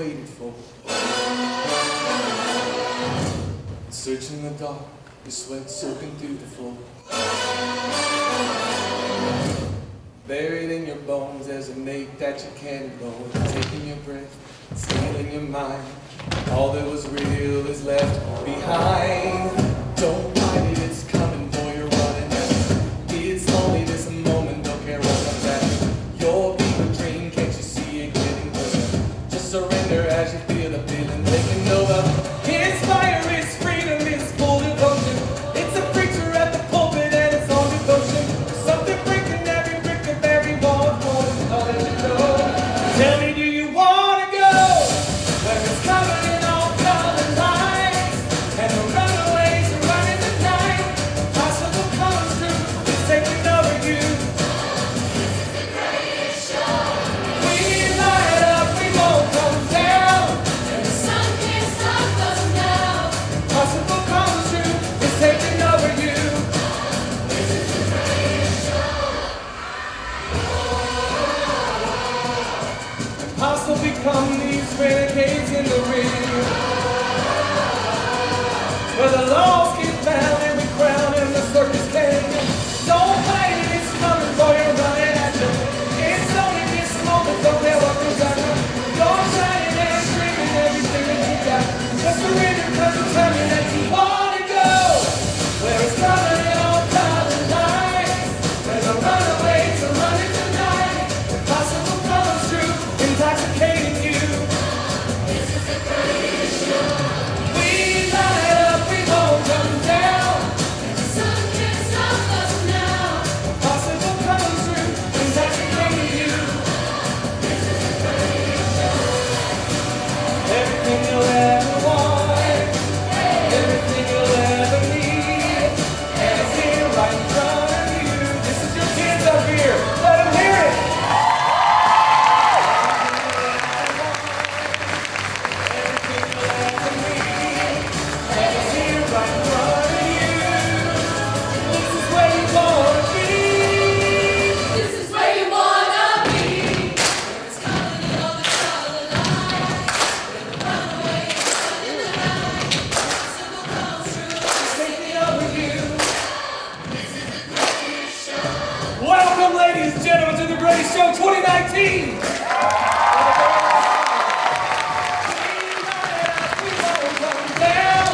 waited for. Searching the dark, your sweat soaking through the floor. Buried in your bones, there's an ache that you can't ignore. Taking your breath, stealing your mind. All that was real is left behind. Don't fight it, it's coming, boy, you're running out. It's only this moment, don't care what comes after. Your fever dream, can't you see it getting closer? Just surrender as you feel the feeling taking over. It's fire, it's freedom, it's full devotion. It's a preacher at the pulpit and it's on devotion. There's something breaking every brick of every wall, more than all that you know. Tell me, do you want to go where it's covered in all colored lights and the runaways are running the night? Possible comes true, it's taking over you. This is the greatest show. We light up, we won't come down, And the sun can't stop us now. possible comes true, it's taking over you. This is the greatest show. Hostile become these renegades in the ring, where the laws get found and we crown him the circus king. Don't fight it, it's coming for you, running at you. It's only this moment, don't care what comes after. You're trying and dreaming everything that you got. Just surrender, cause you're telling that you want to go where it's covered in all colored lights, where the runaways are running tonight. Impossible comes true, intoxicating you. This is the greatest show. We light up, we won't come down. And the sun can't stop us now. Impossible comes true, intoxicating you. This is the greatest show. Everything you'll ever want, everything you'll ever need, and it's here right in front of you. This is your kids up here. Let them hear it. Everything you'll ever need, and it's here right in front of you. This is where you wanna be. This is where you wanna be. Where it's covered in all the color lights. Where the runaways are in the night. Possible comes true. It's taking over you. This is the greatest show. Welcome, ladies and gentlemen, to the Greatest Show 2019. We won't come down.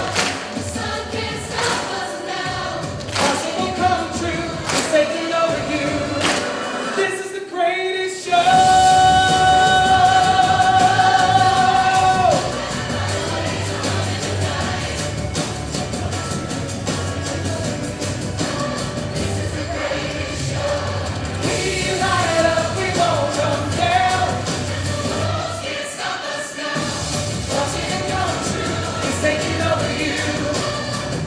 The sun can't stop us now. Possible come true. It's taking over you. This is the greatest show. We light up, we won't come down. Walls can't stop us now. Possible come true. It's taking over you.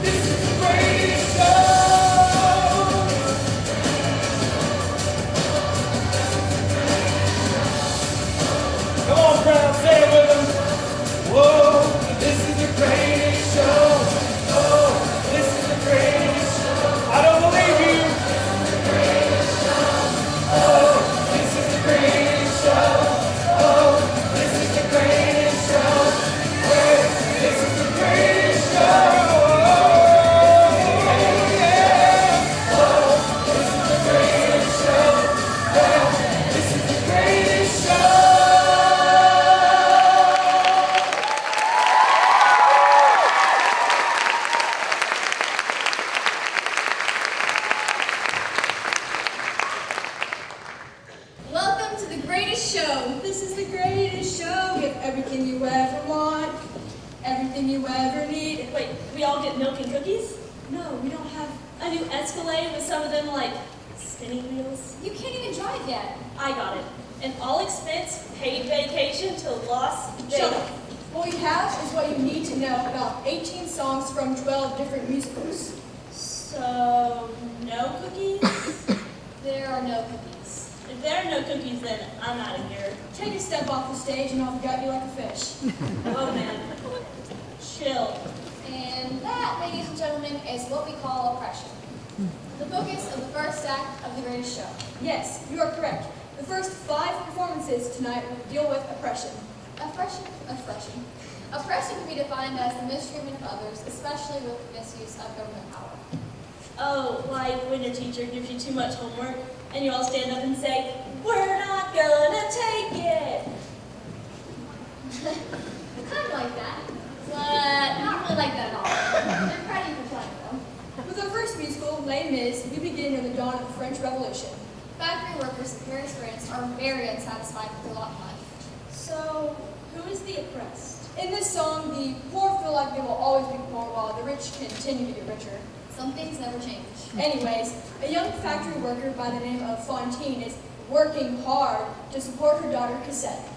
This is the greatest show. Come on, crowd, say it with them. Whoa, this is the greatest show. Oh, this is the greatest show. I don't believe you. Oh, this is the greatest show. Oh, this is the greatest show. Hey, this is the greatest show. Yeah. Oh, this is the greatest show. Hey, this is the greatest show. Welcome to the greatest show. This is the greatest show. Get everything you ever want, everything you ever need. Wait, we all get milk and cookies? No, we don't have. A new Escalade with some of them like spinning wheels? You can't even drive yet. I got it. An all expense paid vacation to Las Shut Vegas. up. What we have is what you need to know about 18 songs from 12 different musicals. So, no cookies? There are no cookies. If there are no cookies, then I'm out of here. Take a step off the stage and I'll gut you like a fish. Oh man. Chill. And that, ladies and gentlemen, is what we call oppression. The focus of the first act of the greatest show. Yes, you are correct. The first 5 performances tonight will deal with oppression. Oppression can be defined as the mistreatment of others, especially with misuse of government power. Oh, like when a teacher gives you too much homework and you all stand up and say, "We're not gonna take it." Kind of like that, but not really like that at all. They're proud of you for playing though. With our first musical, Les Mis, we begin in the dawn of the French Revolution. Factory workers in Paris, France are very unsatisfied with their lot in life. So, who is the oppressed? In this song, the poor feel like they will always be poor while the rich continue to get richer. Some things never change. Anyways, a young factory worker by the name of Fontaine is working hard to support her daughter Cassette.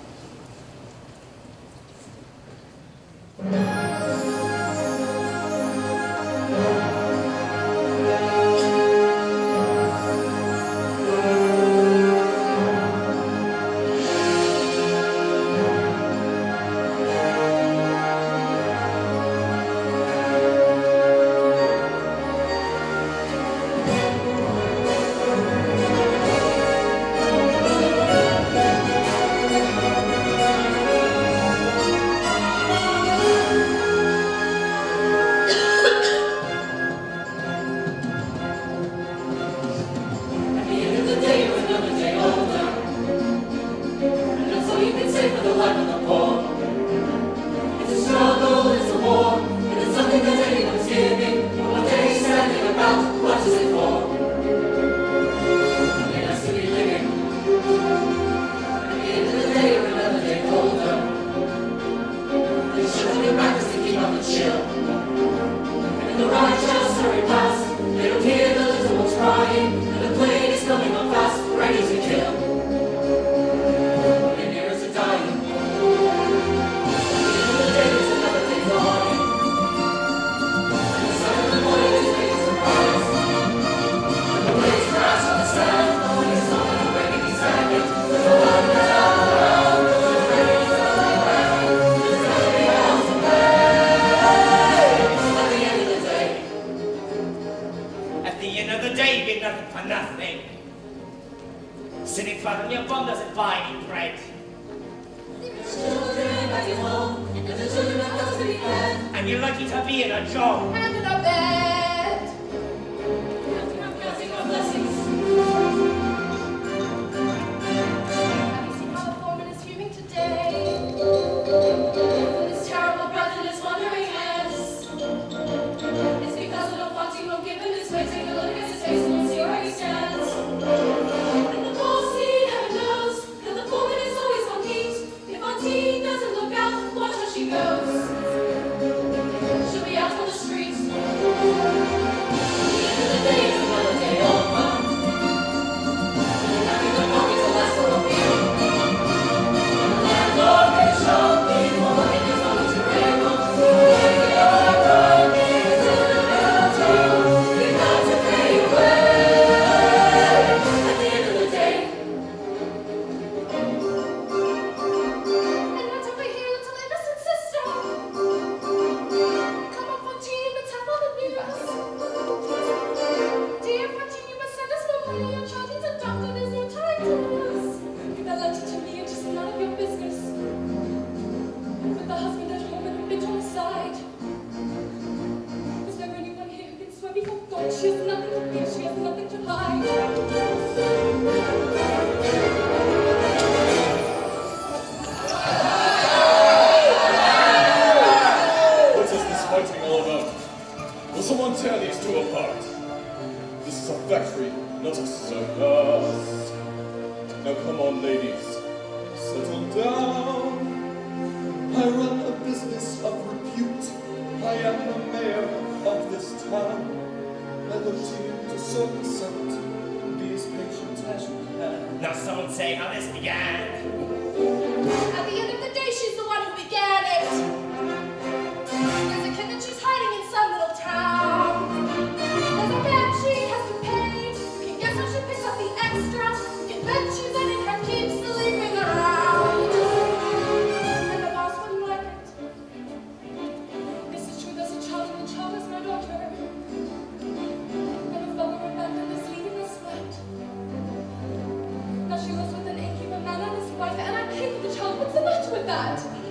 She was with an innkeeper man and his wife, and I paid for the child. What's the matter with that?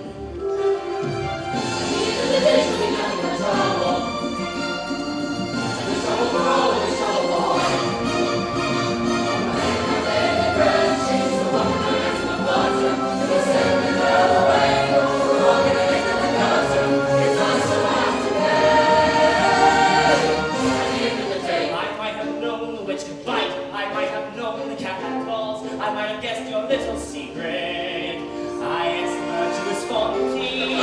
I might have known the cat had claws. I might have guessed your little secret. I asked virtuous faulty.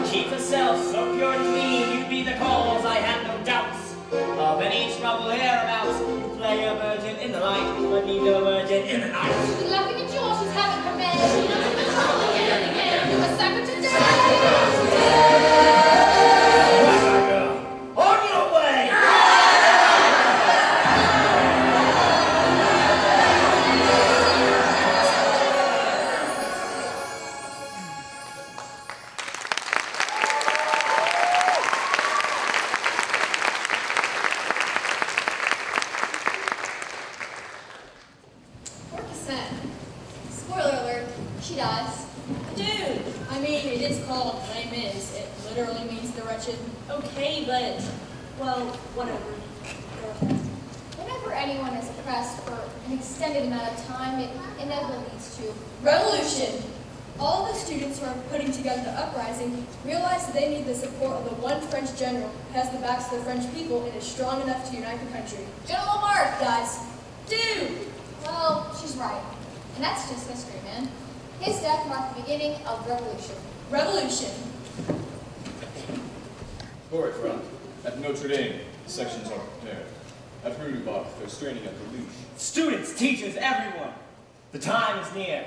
Keep yourself so pure and clean. You'd be the cause, I had no doubts, of any trouble hereabouts. You play a virgin in the light, but need a virgin in the night. She's been laughing at George, she's having her man. She knows the trouble again and again. You must suck her today. On your way! Spoiler alert, she dies. Dude, I mean, it is called Les Mis. It literally means the wretched. okay, but, well, whatever. Whenever anyone is oppressed for an extended amount of time, it inevitably leads to Revolution! All the students who are putting together the uprising realize that they need the support of the one French general who has the backs of the French people and is strong enough to unite the country. General Lamarck, guys. Dude! Well, she's right. And that's just history, man. His death marked the beginning of revolution. Revolution! Choreographed. At Notre Dame, the sections are prepared. At Rudebach, they're straining at the leash. Students, teachers, everyone. The time is near.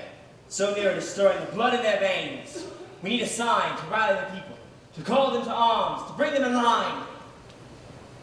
So near to stirring the blood in their veins. We need a sign to rally the people, to call them to arms, to bring them in line.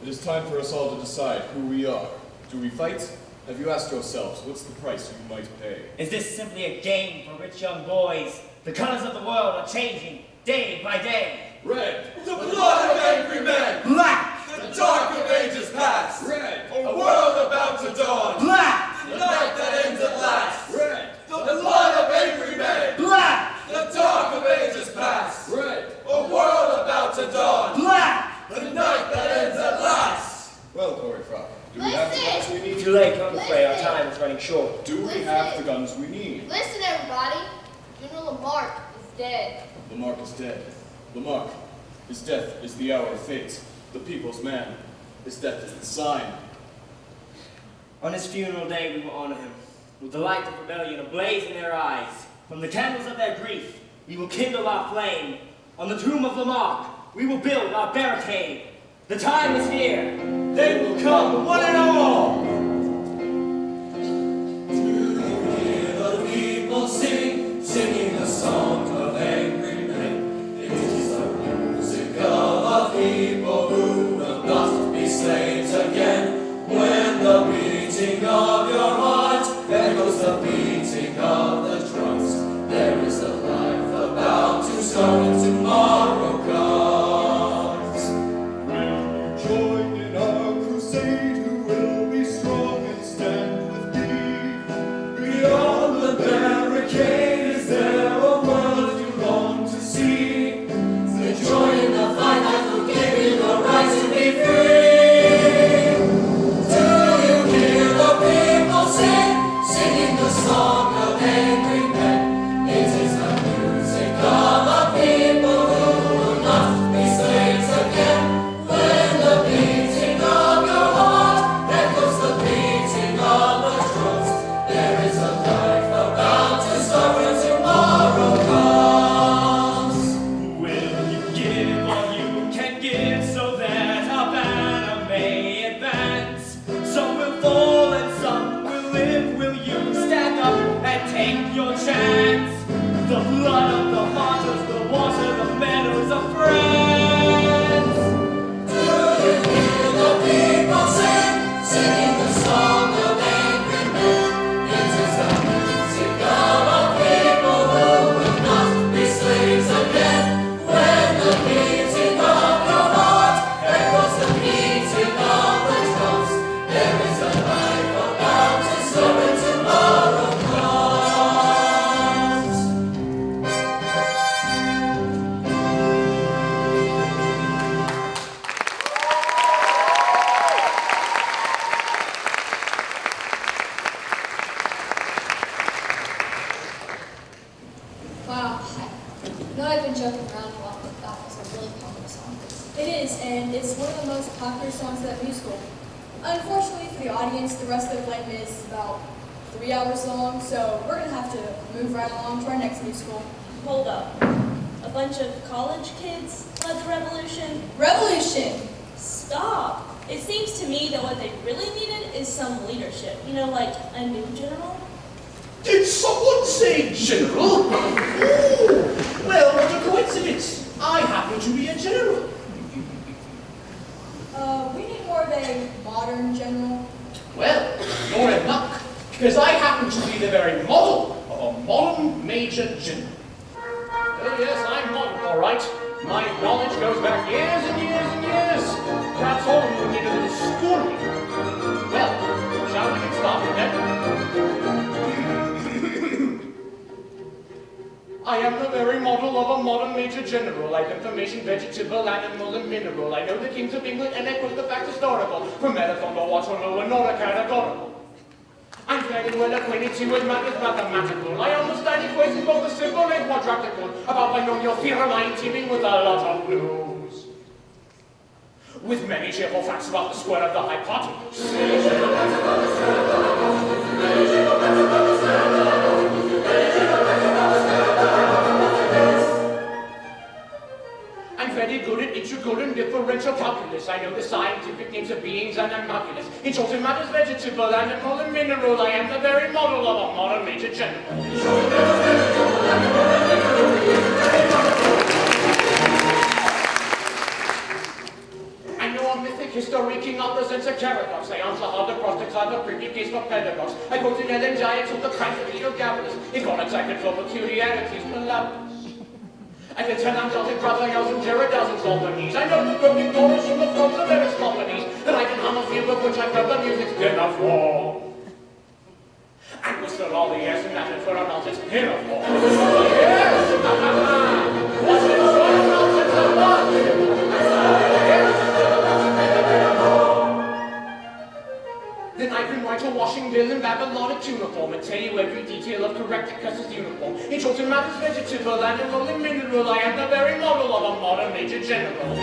It is time for us all to decide who we are. Do we fight? Have you asked yourselves, what's the price you might pay? Is this simply a game for rich young boys? The colors of the world are changing day by day. Red! The blood of angry men! Black! The dark of ages past! Red! A world about to dawn! Black! The night that ends at last! Red! The blood of angry men! Black! The dark of ages past! Red! A world about to dawn! Black! The night that ends at last! Well, choreographed. Do we have the guns we need? Too late, I'm afraid our time is running short. Do we have the guns we need? Listen, everybody. General Lamarck is dead. Lamarck is dead. Lamarck, his death is the hour of fate. The people's man. His death is the sign. On his funeral day, we will honor him. With the light of rebellion ablaze in their eyes, from the candles of their grief, we will kindle our flame. On the tomb of Lamarck, we will build our barricade. The time is here. They will come, one and all. The people singing the song of angry men. It is the music of a people who will not be slaves again. When the beating of your heart echoes the beating of the drums, there is a life about to start and tomorrow comes. Join in our crusade, who will be strong and stand with thee. Beyond the barricade, is there a world you long to see? So join in the fight that will give you the right to be free. Do you hear the people singing the song of angry men? It is the music of a people who will not be slaves again. When the beating of your heart echoes the beating of the drums, there is a life about to start when tomorrow comes. Will you give all you can give so that our banner may advance? Some will fall and some will live. Will you stand up and take your chance? The blood of the martyrs, the water, the meadows of France. Do you hear the people singing the song of angry men? It is the music of a people who will not be slaves again. When the beating of your heart echoes the beating of the drums, there is a life about to start when tomorrow comes. Wow. I know I've been joking around a lot, but that was a really popular song. It is, and it's one of the most popular songs of that musical. Unfortunately for the audience, the rest of the Les Mis is about 3 hours long, so we're going to have to move right along to our next musical. Hold up. A bunch of college kids led the revolution? Revolution! Stop! It seems to me that what they really needed is some leadership. You know, like a new general? Did someone say general? Ooh, well, what a coincidence. I happen to be a general. We need more of a modern general. Well, you're in luck, because I happen to be the very model of a modern major general. Oh yes, I'm modern, all right. My knowledge goes back years and years and years. Perhaps all of you need a little schooling. Well, shall we get started then? I am the very model of a modern major general, like information, vegetable, animal, and mineral. I know the kings of England, and I quote the facts historical, from Marathon to Waterloo, and not a categorical. I'm very well acquainted too with matters mathematical. I understand equations both the simple and quadratical, about binomial theorem teeming with a lot of blues. With many cheerful facts about the square of the hypotenuse. I'm very good at integral and differential calculus. I know the scientific names of beings and animalculous. In short, in matters vegetable, animal, and mineral, I am the very model of a modern major general. I know a mythic history, King Arthur sense a paradox. I answer hard acrostics, I have a pretty case for pedagogues. I quoted Ellen Giants of the Christ of Edo Gavellus. In context, I control peculiarities, malabus. I can tell I'm Celtic Raphaels and Gerardels and Saltonese. I know the broken chorus from the frogs of Aristophanes. That I can hum a few of which I've heard the music's dinner for. And whistle all the yes and that for a nonsense pinafore. Yes! What's it for a nonsense of what? Then I can write a washing bill in Babylonic cuneiform and tell you every detail of Correcticus's uniform. In short, in matters vegetable, animal, and mineral, I am the very model of a modern major general.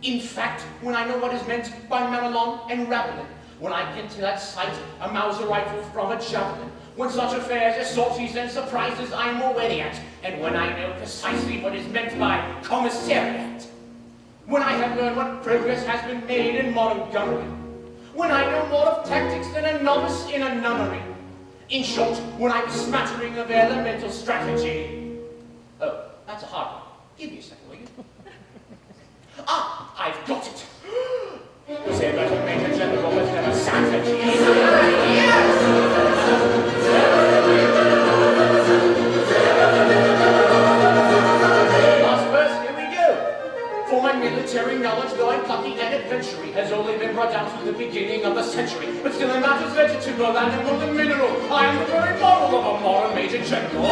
In fact, when I know what is meant by Mamelon and Ravelin, when I get to that sight, a Mauser rifle from a javelin, when such affairs as sorties and surprises I'm already at, and when I know precisely what is meant by commissariat, when I have learned what progress has been made in modern government, when I know more of tactics than a novice in a nunnery, in short, when I'm a smattering of elemental strategy. Oh, that's a hard one. Give me a second, will you? Ah, I've got it. You say that a major general has never sat at ease. Last verse, here we go. For my military knowledge, though I'm plucky and adventurous, has only been brought down to the beginning of the century. But still in matters vegetable, animal, and mineral, I am the very model of a modern major general.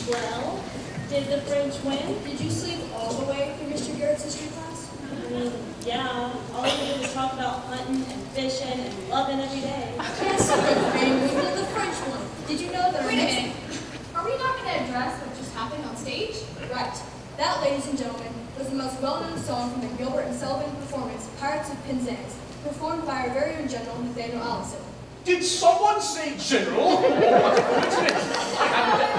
Well, did the French win? Did you sleep all the way through Mr. Garrett's history class? I mean, yeah. All we did was talk about hunting and fishing and loving every day. Yes, and we did the French one. Did you know that our Wait a next... minute. Are we not going to address what just happened on stage? Right. That, ladies and gentlemen, was the most well-known song from the Gilbert and Sullivan performance, Pirates of Penzance, performed by our very own General Nathaniel Allison. Did someone say general? Oh, what a coincidence. I haven't...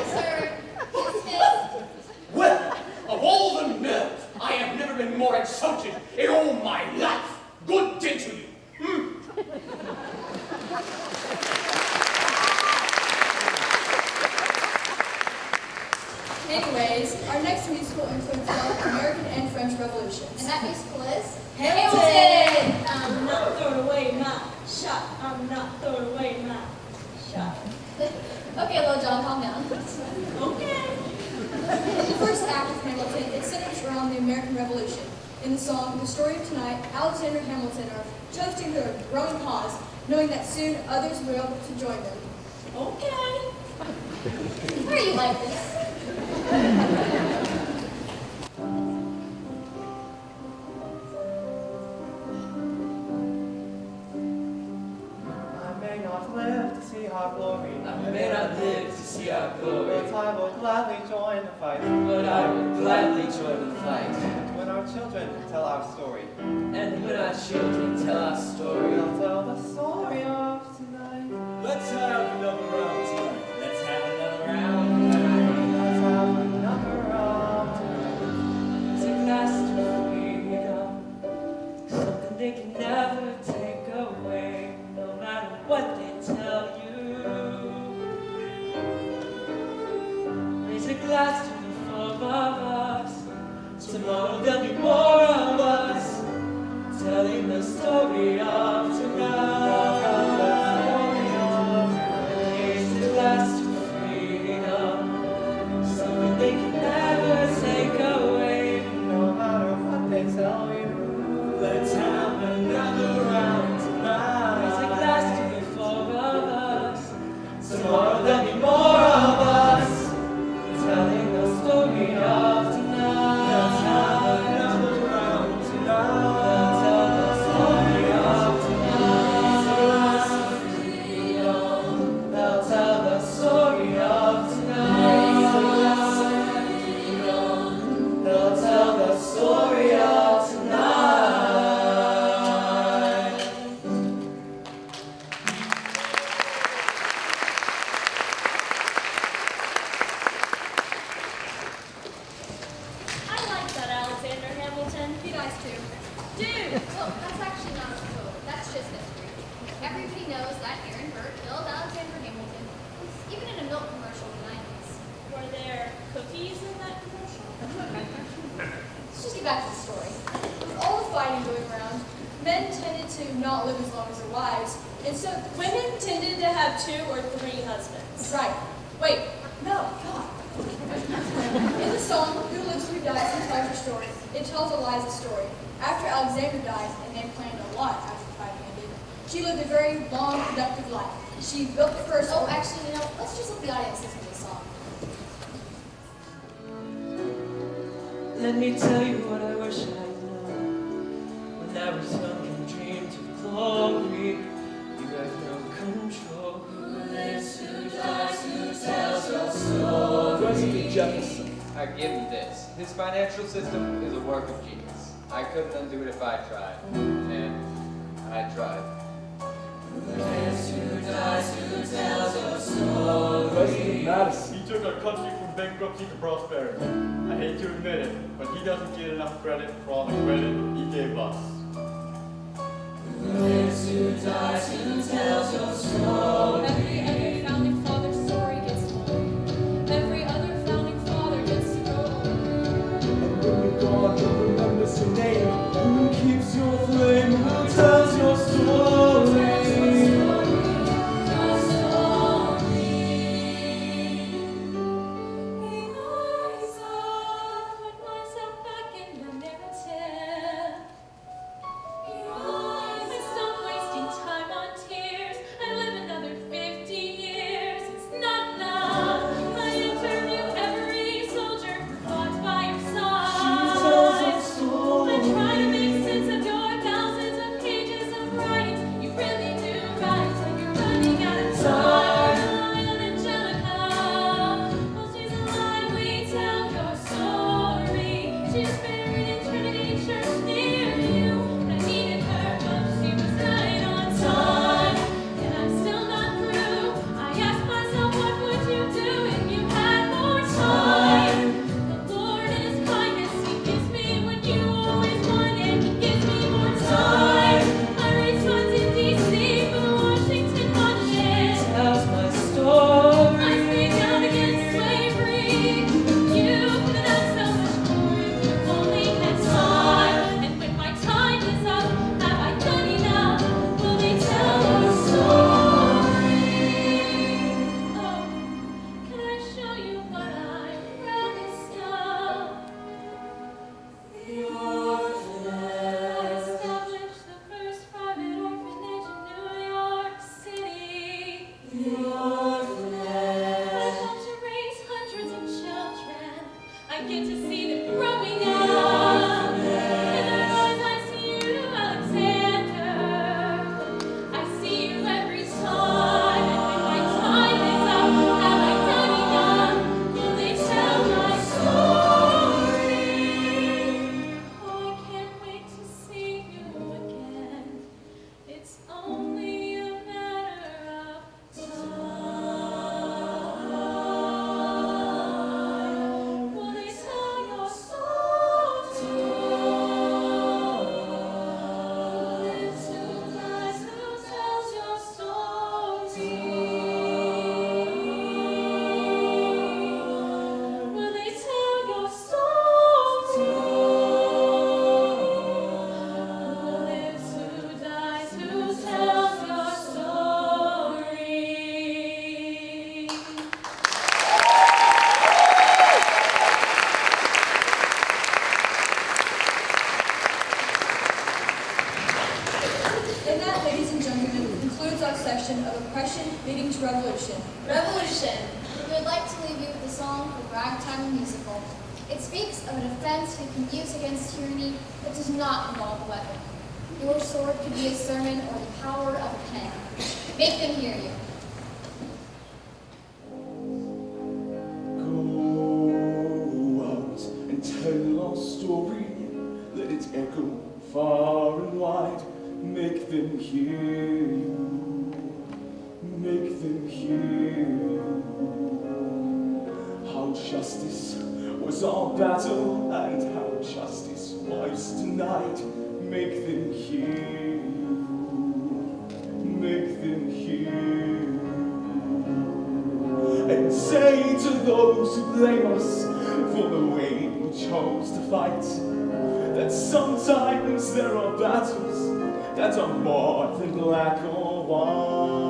Sir, dismiss. Well, of all the nerve, I have never been more insulted in all my life. Good day to you. Anyways, our next musical influenced both American and French revolutions. And that musical is? Hamilton! I'm not throwing away my shot. I'm not throwing away my shot. Okay, Lil John, calm down. Okay. In the first act of Hamilton, it centers around the American Revolution. In the song, The Story of Tonight, Alexander Hamilton, our toasting their growing cause, knowing that soon others will to join them. Okay. Why are you like this? I may not live to see our glory. I may not live to see our glory, But I will gladly join the fight. but I will gladly join the fight. When our children tell our story, And when our children tell our story, we'll tell the story of tonight. let's have another round tonight. Let's have another round. Let's have another round tonight. It's a glass to freedom, something they can never take away, no matter what they tell you. Raise a glass to the four of us. Tomorrow there'll be more of us, telling the story of tonight. Raise a glass to freedom, something they can never take away. No matter what they tell you, Let's have another round tonight. Raise a glass to the four of us. Tomorrow there'll be more of us, telling the story of tonight. Let's have another round tonight. Let's tell the story of tonight. They'll tell the story of tonight. They'll tell the story of tonight. I like that, Alexander Hamilton. Be nice too. Dude! Well, that's actually not a quote. That's just history. Everybody knows that Aaron Burr killed Alexander Hamilton. It was even in a milk commercial in the 90s. Were there cookies in that commercial? Let's just get back to the story. With all the fighting going around, men tended to not live as long as their wives, and so Women tended to have 2 or 3 husbands. right. Wait, no, God. In the song, Who Lives, Who Dies, Who Tells Your Story, it tells Eliza's story. After Alexander died, and they planned a lot after the fighting ended, she lived a very long, productive life. She built the first. Oh, actually, let's just let the audience listen to the song. Let me tell you what I wish I'd known when I was young and dreamed of glory. You have no control. Who lives, who dies, who tells your story? President Jefferson, I give him this. His financial system is a work of genius. I couldn't undo it if I tried. And I tried. Who lives, who dies, who tells your story? President Madison. He took our country from bankruptcy to prosperity. I hate to admit it, but he doesn't get enough credit for all the credit he gave us. Who lives, who dies, who tells your story? Every other founding father's story gets told. Every other founding father gets to go. And when you're gone, who remembers your name? Who keeps your flame? Who tells your story? Put myself back in the narrative. Stop wasting time on TV. concludes our section of oppression leading to revolution. Revolution. We would like to leave you with the song of Ragtime Musical. It speaks of a defense we can use against tyranny that does not involve a weapon. Your sword could be a sermon or the power of a pen. Make them hear you. Go out and tell our story. Let it echo far and wide. Make them hear you. Make them hear you. How justice was our battle and how justice was tonight. Make them hear you. Make them hear you. And say to those who blame us for the way we chose to fight, that sometimes there are battles that are more than black or white.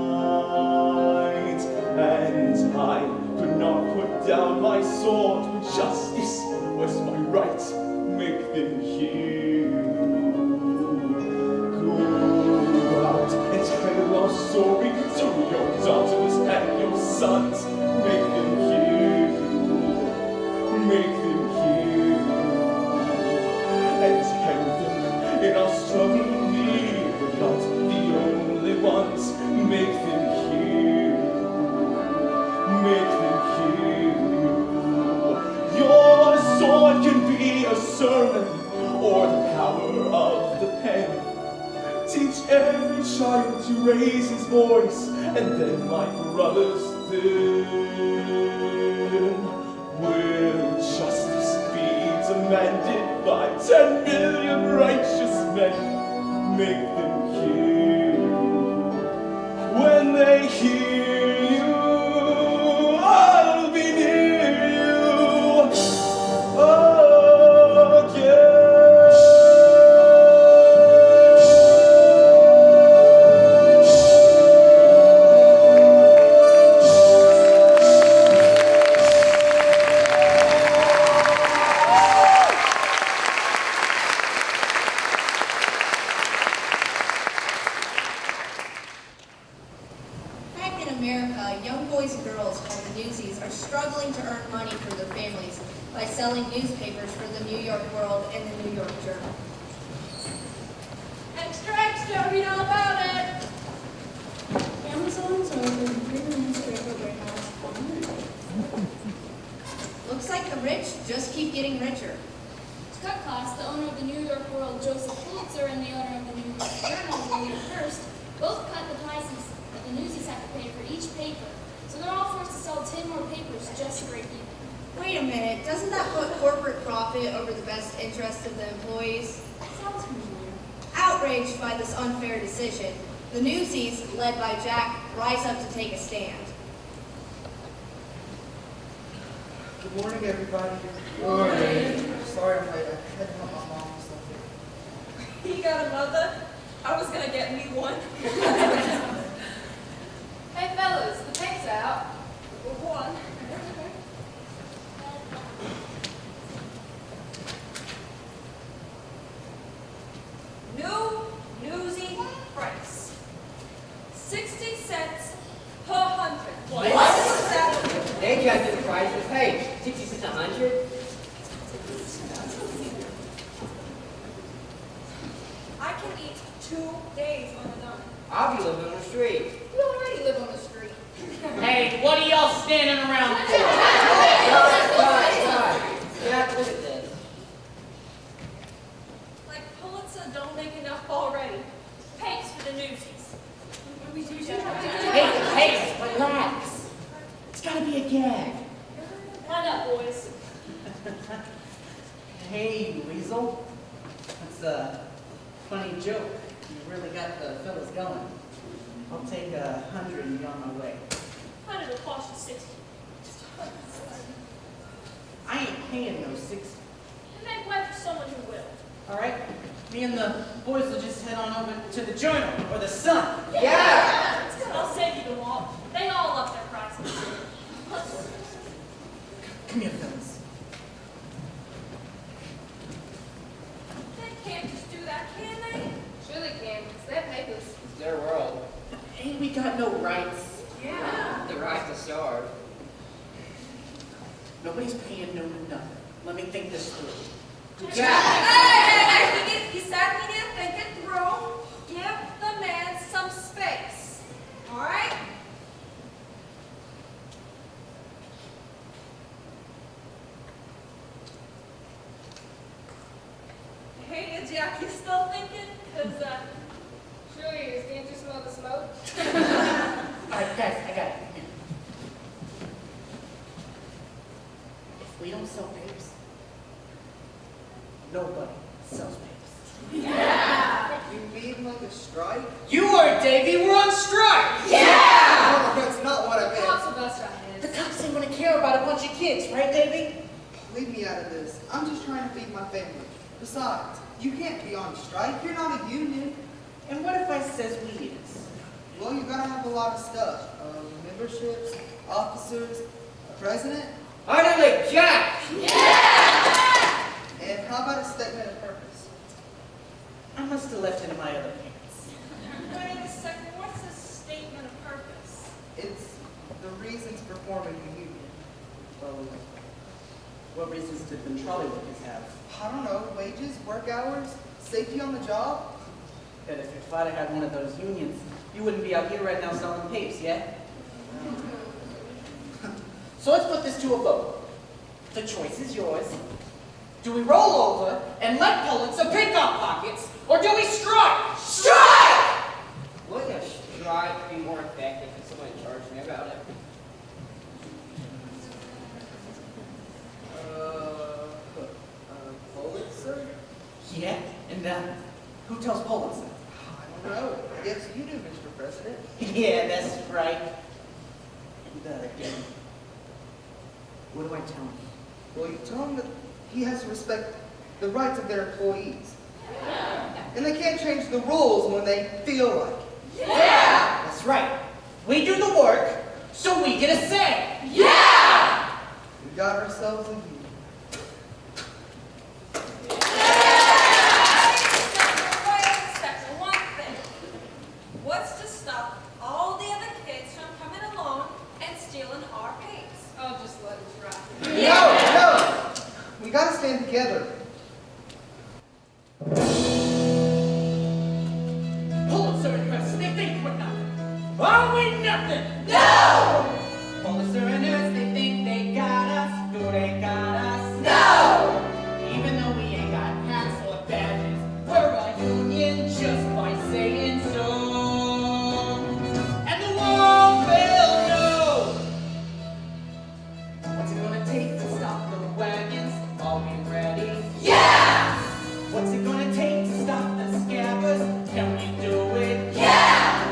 And I could not put down my sword when justice was my right. Make them hear you. Go out and tell our story to your daughters and your sons. Make them hear you. Make them hear you. And tell them in our struggle we were not the only ones. Make them hear you. Make them hear you. Your sword can be a sermon or the power of the pen. Teach every child to raise his voice, and then, my brothers, then will justice be demanded by 10 million righteous men. Make them hear you. When they hear you, I'll be near you. Oh, yeah. Back in America, young boys and girls called the Newsies are struggling to earn money for their families by selling newspapers for the New York World and the New York Journal. Extra, extra, read all about it. Amazon's open free newspaper warehouse. Looks like the rich just keep getting richer. To cut costs, the owner of the New York World, Joseph Pulitzer, and the owner of the New York Journal, William Hearst, both cut the prices that the Newsies have to pay for each paper. So they're all forced to sell 10 more papers just to break even. Wait a minute, doesn't that put corporate profit over the best interest of the employees? Sounds familiar. Outraged by this unfair decision, the Newsies, led by Jack, rise up to take a stand. Good morning, everybody. Good morning. Sorry I'm late. I had to help my mom with something. You got a mother? I was gonna get me one. Hey fellas, the paint's out. One. New Newsy price. 60 cents per 100. What? What's that? They adjusted the prices. Hey, 60 cents 100? I can eat 2 days on a dime. I'll be living on the street. You already live on the street. Hey, what are y'all standing around for? Jack, look at this. Like Pulitzer don't make enough already. Pays for the Newsies. Hey, relax. It's gotta be a gag. Line up, boys. Hey, you weasel. That's a funny joke. You really got the fellas going. I'll take 100 and be on my way. 100 will cost you 60. I ain't paying no 60. And make way for someone who will. All right? Me and the boys will just head on over to the Journal or the Sun. Yeah! I'll save you the walk. They all up their prices. Come here, fellas. They can't just do that, can they? Sure they can. It's their papers. It's their world. Ain't we got no rights. Yeah. The right to starve. Nobody's paying no nothing. Let me think this through. Hey, you said we didn't think it through. Give the man some space. All right? Hey, Jack, you still thinking? Because, Sure is. Can't you smell the smoke? All right, guys, I got it. If we don't sell papes, nobody sells papes. Yeah. You mean like a strike? You heard, Davey, we're on strike! No, that's not what I meant. Cops will bust our heads. The cops ain't gonna care about a bunch of kids, right, Davey? Leave me out of this. I'm just trying to feed my family. Besides, you can't be on strike. You're not a union. And what if I says we is? Well, you gotta have a lot of stuff. Memberships, officers, a president, Orderly Jack! and how about a statement of purpose? I must have left it in my other pants. wait a second. What's a statement of purpose? It's the reasons for forming the union. Well, what reasons did the trolley workers have? I don't know, wages, work hours, safety on the job. That if your father had one of those unions, you wouldn't be out here right now selling papes, yeah? So let's put this to a vote. The choice is yours. Do we roll over and let Pulitzer pick our pockets, or do we strike? Strike! Wouldn't a strike be more effective if someone charged me about it? Pulitzer? Yeah, and who tells Pulitzer? I don't know. I guess you do, Mr. President. Yeah, that's right. And what do I tell him? Well, you tell him that he has to respect the rights of their employees. And they can't change the rules when they feel like it. That's right. We do the work, so we get a say. We got ourselves a union. Wait a second. One thing. What's to stop all the other kids from coming along and stealing our papes? I'll just let it ride. No! We gotta stand together. Pulitzer and Hurst, they think we're nothing. Are we nothing? No! Pulitzer and Hurst, they think they got us. Do they got us? No! Even though we ain't got hats or badges, we're a union just by saying so. And the world will know. What's it gonna take to stop the wagons? Are we ready? Yeah! What's it gonna take to stop the scabbers? Can we do it? Yeah!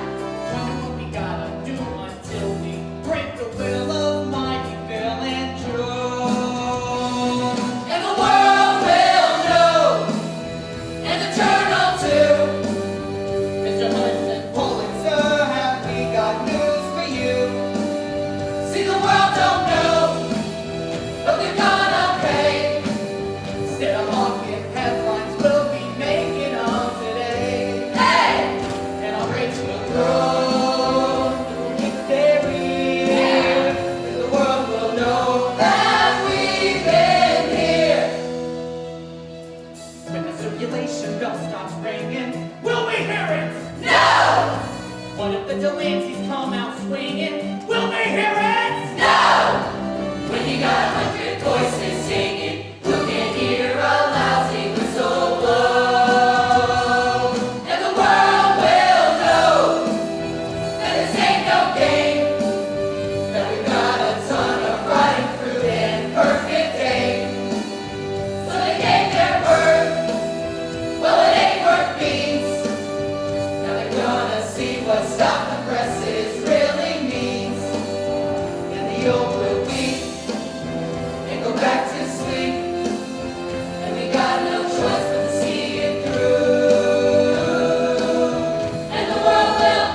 Wonder what we gotta do until we break the will of mighty Bill and Joe. And the world will know, and the journal too. Mr. Hansen, Pulitzer, have we got news for you? See, the world don't know, but they're gonna pay. Instead of market headlines, we'll be making them today. Hey! And our rates will grow through each theory. And the world will know that we've been here. When the circulation bell stops ringing, will we hear it? No! What if the Delanceys come out swinging? Will we hear it? No! When you got 100 voices singing, who can hear a lousy whistle blow? And the world will know that this ain't no game, that we've got a ton of rotten fruit and perfect aim. So they gave their word, well it ain't worth beans. Now they're gonna see what stop the presses really means. And the old will weep and go back to sleep. And we got no choice but to see it through. And the world will.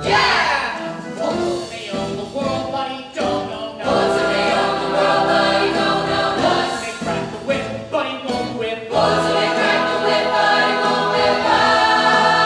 Yeah! Pulitzer may own the world, but he don't know no. Pulitzer may own the world, but he don't know no. Pulitzer may crack the whip, but he won't whip. Pulitzer may crack the whip, but he won't whip us.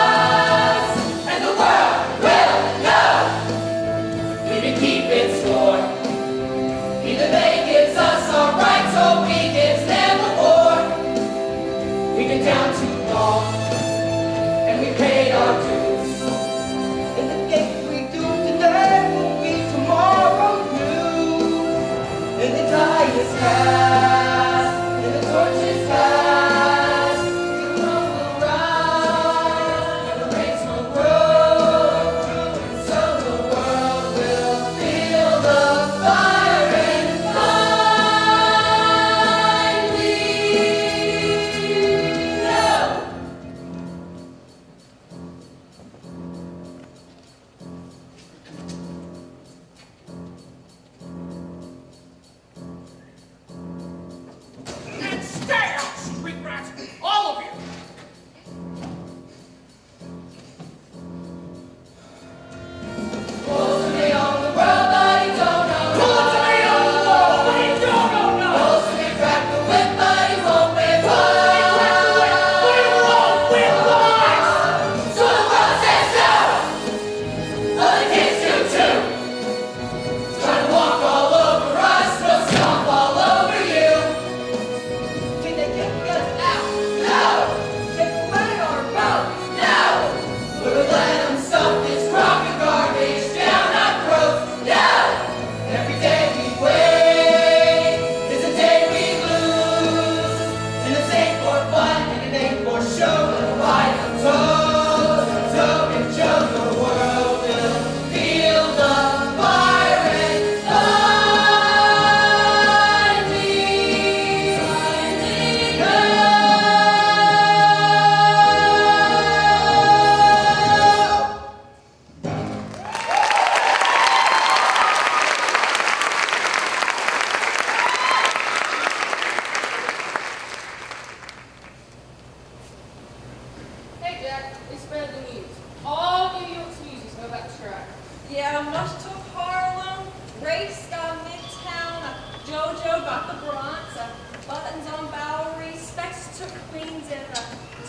Now Mush took Harlem, Race got Midtown, JoJo got the Bronx, Buttons on Bowery, Specs took Queens, and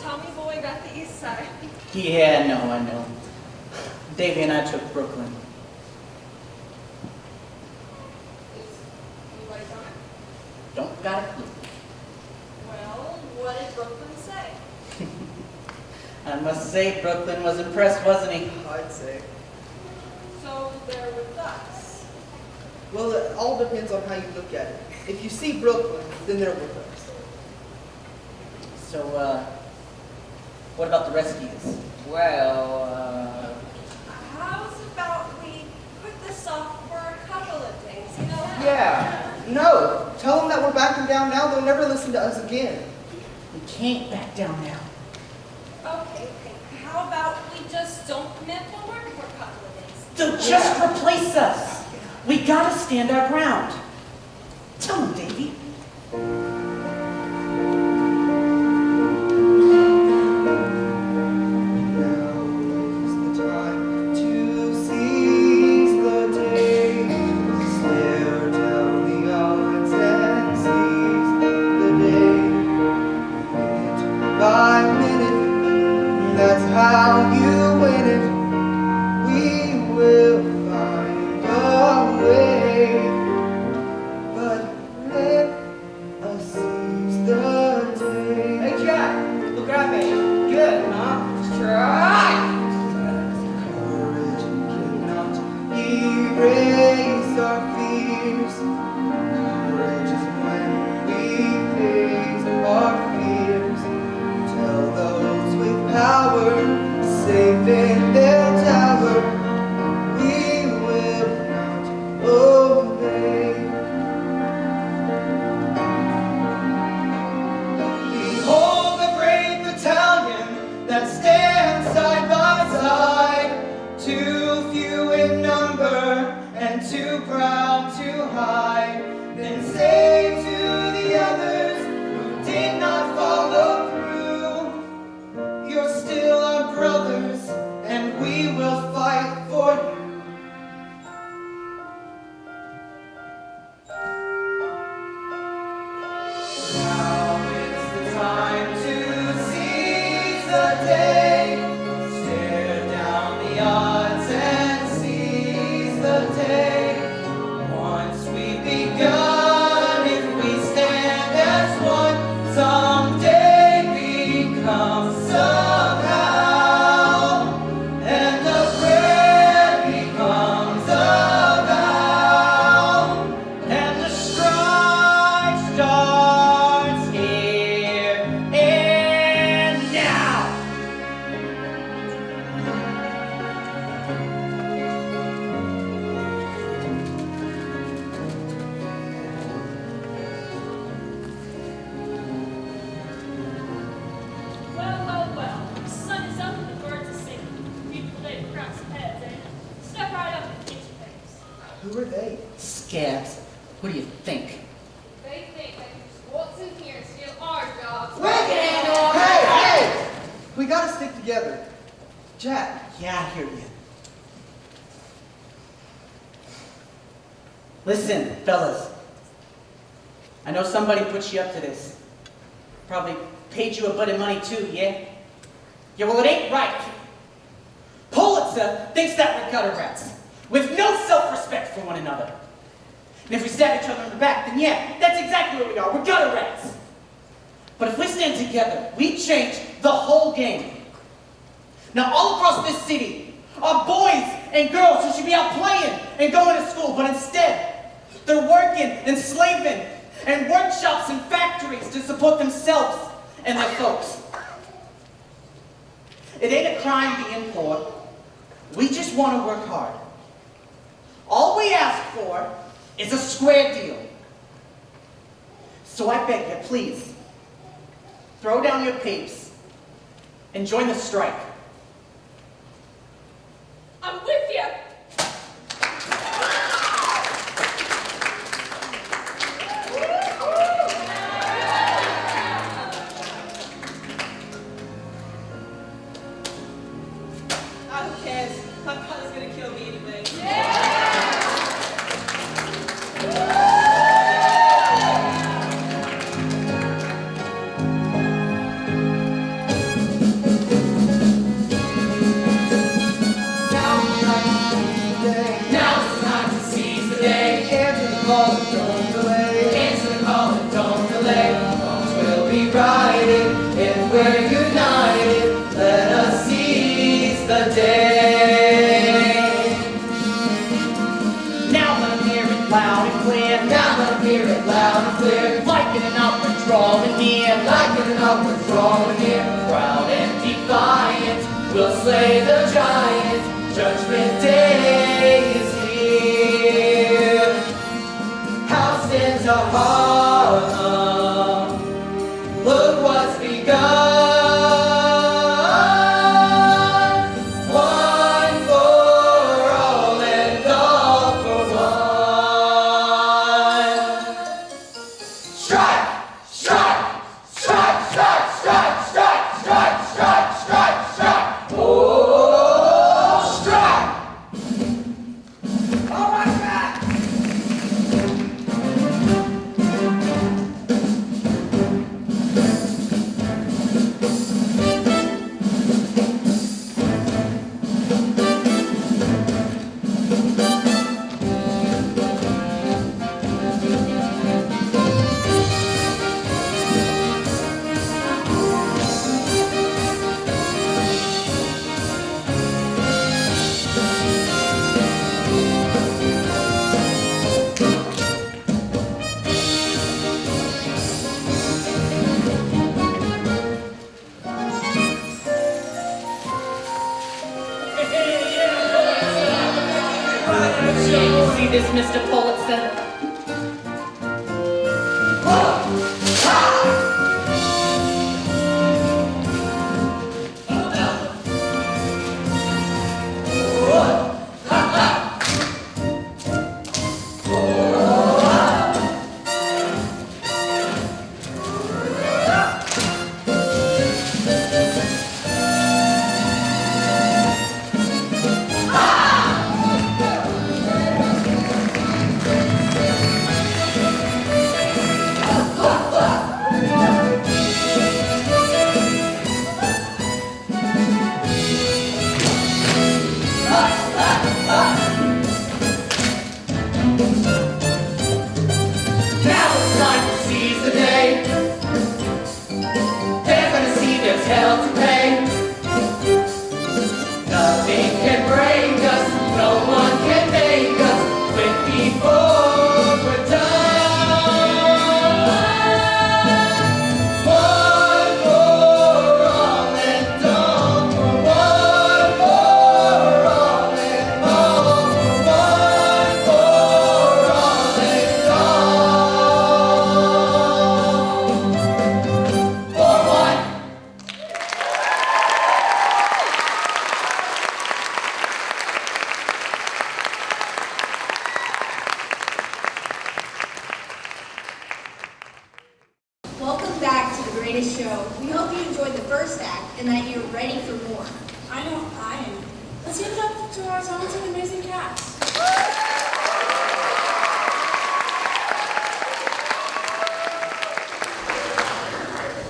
Tommy Boy got the East Side. Yeah, no, I know. Davey and I took Brooklyn. Is anybody coming? Don't got a clue. Well, what did Brooklyn say? I must say, Brooklyn was impressed, wasn't he? I'd say. So they're with us. Well, it all depends on how you look at it. If you see Brooklyn, then they're with us. So, what about the rest of you? Well, How's about we put this off for a couple of days, you know? Yeah. No. Tell them that we're backing down now. They'll never listen to us again. We can't back down now. Okay. How about we just don't commit for work for a couple of days? They'll just replace us. We gotta stand our ground. Tell them, Davey. How you win it, we will find a way. But let us seize the day. Hey, Jack, look at me. Good, huh? Just try. Courage cannot erase our fears. Courage is when we face our fears. Tell those with power, safe in their tower, we will not obey. Behold the brave battalion that stands side by side, too few in number and too proud to hide. Then say to the others who did not follow through, you're still our brothers, and we will fight for you. Now is the time to seize the day. Stare down the odds and seize the day. Once we've begun, if we stand as one, someday become somehow, and the prayer becomes a vow, and the strike starts here and now. Well. The sun is up and the birds are singing. Beautiful day to crack some heads, eh? Step right up and get your face. Who are they? Scabs. What do you think? They think they can just waltz in here and steal our jobs. Hey! We gotta stick together. Jack, Yeah, I hear you. Listen, fellas. I know somebody put you up to this. Probably paid you a bit of money too, yeah? Yeah, well, it ain't right. Pulitzer thinks that we're gutter rats, with no self-respect for one another. And if we stab each other in the back, then yeah, that's exactly what we are. We're gutter rats. But if we stand together, we change the whole game. Now, all across this city are boys and girls who should be out playing and going to school, but instead, they're working and slaving and workshops and factories to support themselves and their folks. It ain't a crime being poor. We just want to work hard. All we ask for is a square deal. So I beg you, please, throw down your papes and join the strike. I'm with you. Who cares? My brother's gonna kill me anyway. Yeah! seize the day. Now let 'em hear it loud and clear. Now let 'em hear it loud and clear. Like an upward drawing near. Like an upward drawing near. Proud and defiant. We'll slay the giant. Judgment Day is here. House into Harlem. Look what's begun. One for all and all for one. Strike! Strike! Strike! Strike! Strike! Strike! Strike! Strike! Strike! Strike! Oh, strike! All right, back! Yeah, you see this, Mr. Pulitzer? Now it's time to seize the day. They're gonna see there's hell to pay. Nothing can break us, no one can make us quit before we're done. One for all and all for one for all and all for one for all and all for one. Welcome back to the greatest show. We hope you enjoyed the first act and that you're ready for more. I know I am. Let's give it up to our talented and amazing cast.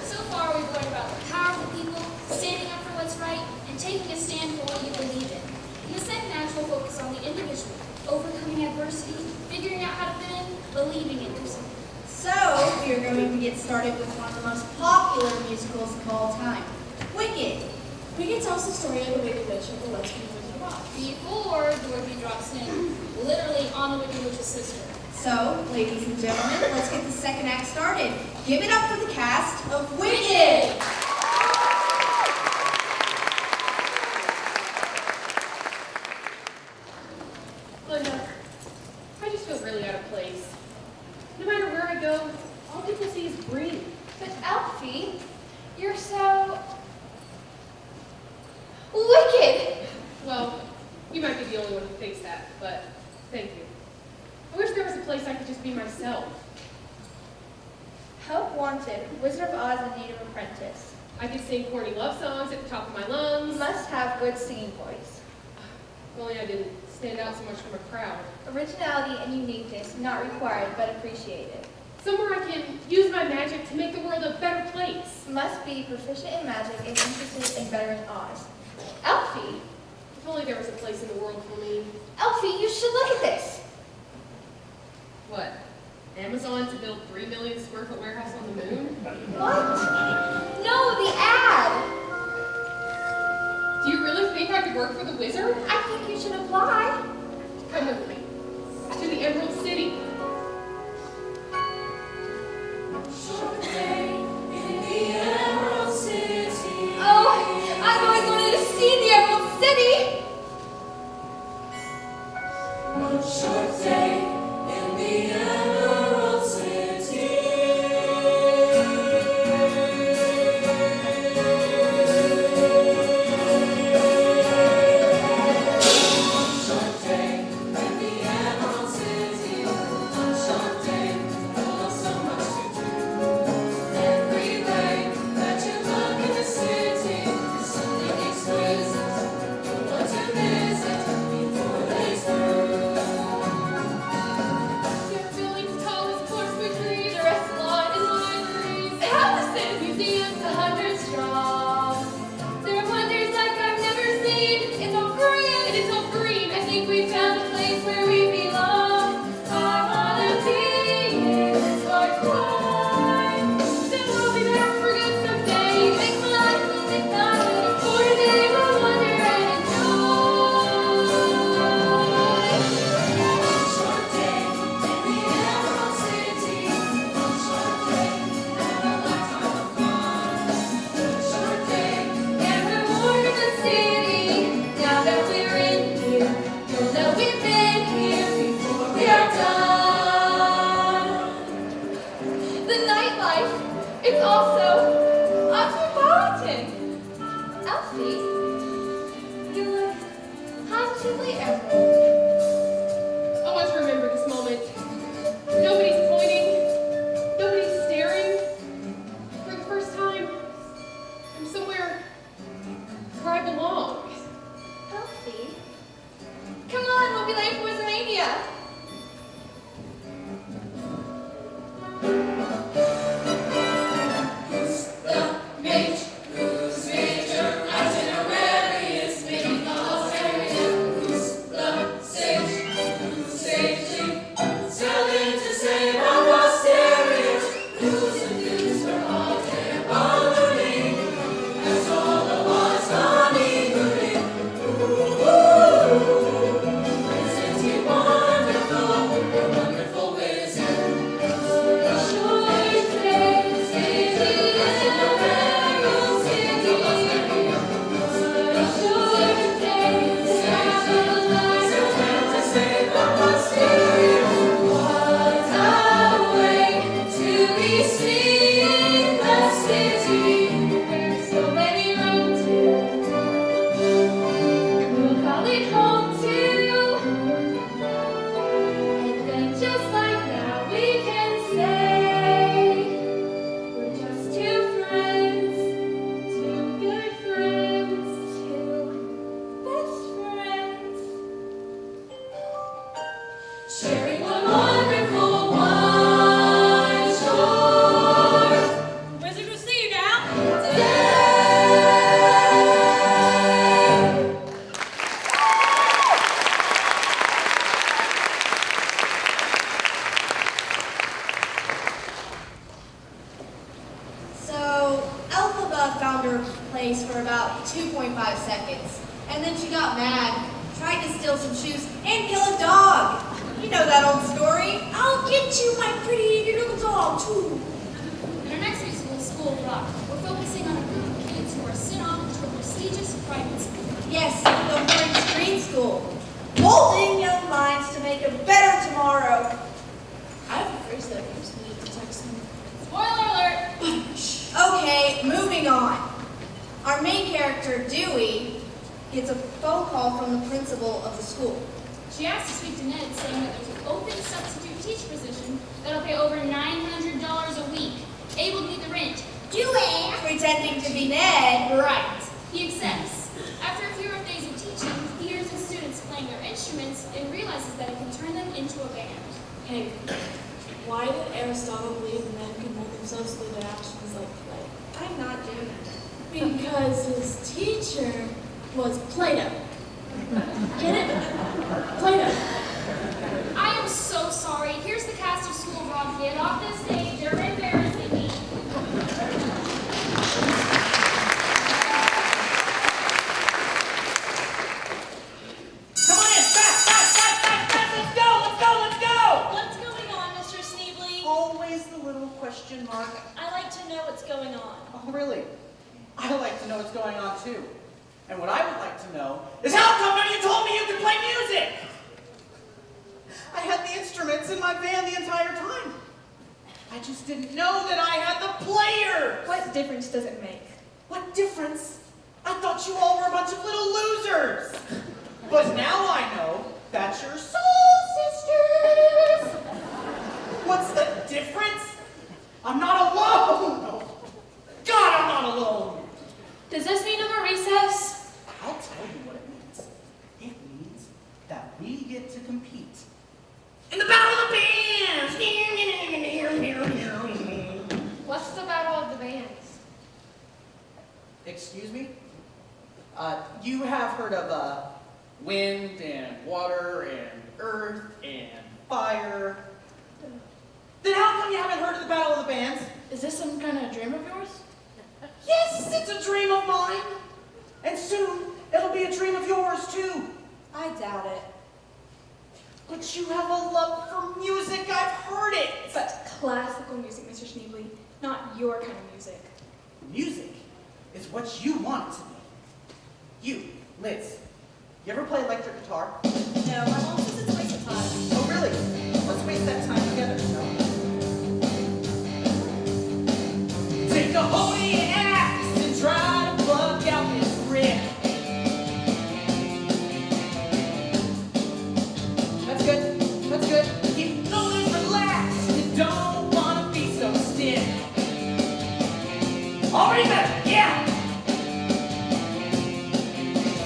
So far, we've learned about the powerful people, standing up for what's right, and taking a stand for what you believe in. In the second act, we'll focus on the individual, overcoming adversity, figuring out how to fit in, believing in yourself. So, we are going to get started with one of the most popular musicals of all time, Wicked. Wicked tells the story of the Wicked Witch of the West Wizard of Oz. Before Dorothy drops in, literally on the Wicked Witch's sister. So, ladies and gentlemen, let's get the second act started. Give it up for the cast of Wicked! Linda, I just feel really out of place. No matter where I go, all people see is green. But Elfie, you're so wicked. Well, you might be the only one who thinks that, but thank you. I wish there was a place I could just be myself. Help wanted, Wizard of Oz and Native Apprentice. I could sing corny love songs at the top of my lungs. Must have good singing voice. If only I didn't stand out so much from a crowd. Originality and uniqueness not required but appreciated. Somewhere I can use my magic to make the world a better place. Must be proficient in magic and interested in bettering Oz. Elfie! If only there was a place in the world for me. Elfie, you should look at this. What? Amazon to build 3 million square foot warehouse on the moon? What? No, the ad! Do you really think I I could work for the wizard? I think you should apply. Come with me to the Emerald City. Short day in the Emerald City. Oh, I've always wanted to see the Emerald City. One short day in the Emerald City. One short day in the Emerald City. One short day full of so much to do. Every way that you look in the city is something exquisite. You want to visit before day's through. There are buildings tall as portsmouth trees, a restaurant and libraries, palaces, museums, 100 strong. There are wonders like I've never seen. It's all grand and it's all green. I think we found a place where we belong. I wanna be in this dark line. Then we'll be back for good someday. Make my life a big night. For today we'll wonder and enjoy. One short day in the Emerald City. One short day and a lifetime of fun. One short day And we're more in the city. Now that we're in here, you'll know we've been here before we are done. The nightlife, it's also cosmopolitan. Elfie, you look positively emerald. I want to remember this moment. Nobody's pointing. Nobody's staring. For the first time, I'm somewhere where I belong. Elfie, come on, we'll be late for Wizardmania. the mage whose major itinerary is making us area. Who's the sage who's sagely selling to save our posteriors? Who's the news for all their ballooning? As all the wise honeymooning. Isn't he wonderful? Your wonderful wizard. Just like now, we can say we're just two friends, two good friends, two best friends. Sharing one wonderful wine shore. Wizard will see you now. So, Elphaba found her place for about 2.5 seconds. And then she got mad, tried to steal some shoes, and kill a dog. You know that old story. I'll get you, my pretty little dog, too. In our next musical, School of Rock, we're focusing on a group of kids who are sent off to a prestigious private school. Yes, the Orange Green School. Molding young minds to make a better tomorrow. I have a phrase that I use when to text them. Spoiler alert! Okay, moving on. Our main character, Dewey, gets a phone call from the principal of the school. She asked to speak to Ned, saying that there's an open substitute teacher position that'll pay over $900 a week, able to meet the rent. Dewey, pretending to be Ned. Right. He accepts. After a few rough days of teaching, he hears his students playing their instruments and realizes that it can turn them into a band. Hey, why did Aristotle believe men can mold themselves to their actions like clay? I'm not doing that. Because his teacher was Plato. Get it? Plato. I am so sorry. Here's the cast of School of Rock. Get off this stage. You're embarrassing me. sweetheart. I like to know what's going on. Oh, really? I like to know what's going on, too. And what I would like to know is how come none of you told me you could play music? I had the instruments in my van the entire time. I just didn't know that I had the players. What difference does it make? What difference? I thought you all were a bunch of little losers. But now I know that you're soul sisters. What's the difference? I'm not alone. God, I'm not alone. Does this mean no more recess? I'll tell you what it means. It means that we get to compete in the Battle of the Bands. What's the Battle of the Bands? Excuse me? You have heard of wind and water and earth and fire. Then how come you haven't heard of the Battle of the Bands? Is this some kind of dream of yours? Yes, it's a dream of mine. And soon, it'll be a dream of yours, too. I doubt it. But you have a love for music, I've heard it. But classical music, Mr. Schneebly, not your kind of music. Music is what you want it to be. You, Liz, you ever play electric guitar? No, my mom says it's a waste of time. Oh, really? Let's waste that time together, shall we? Take a hold of your axe and try to plug out this riff. That's good. That's good. Keep going relaxed. You don't want to be so stiff. Already better. Yeah.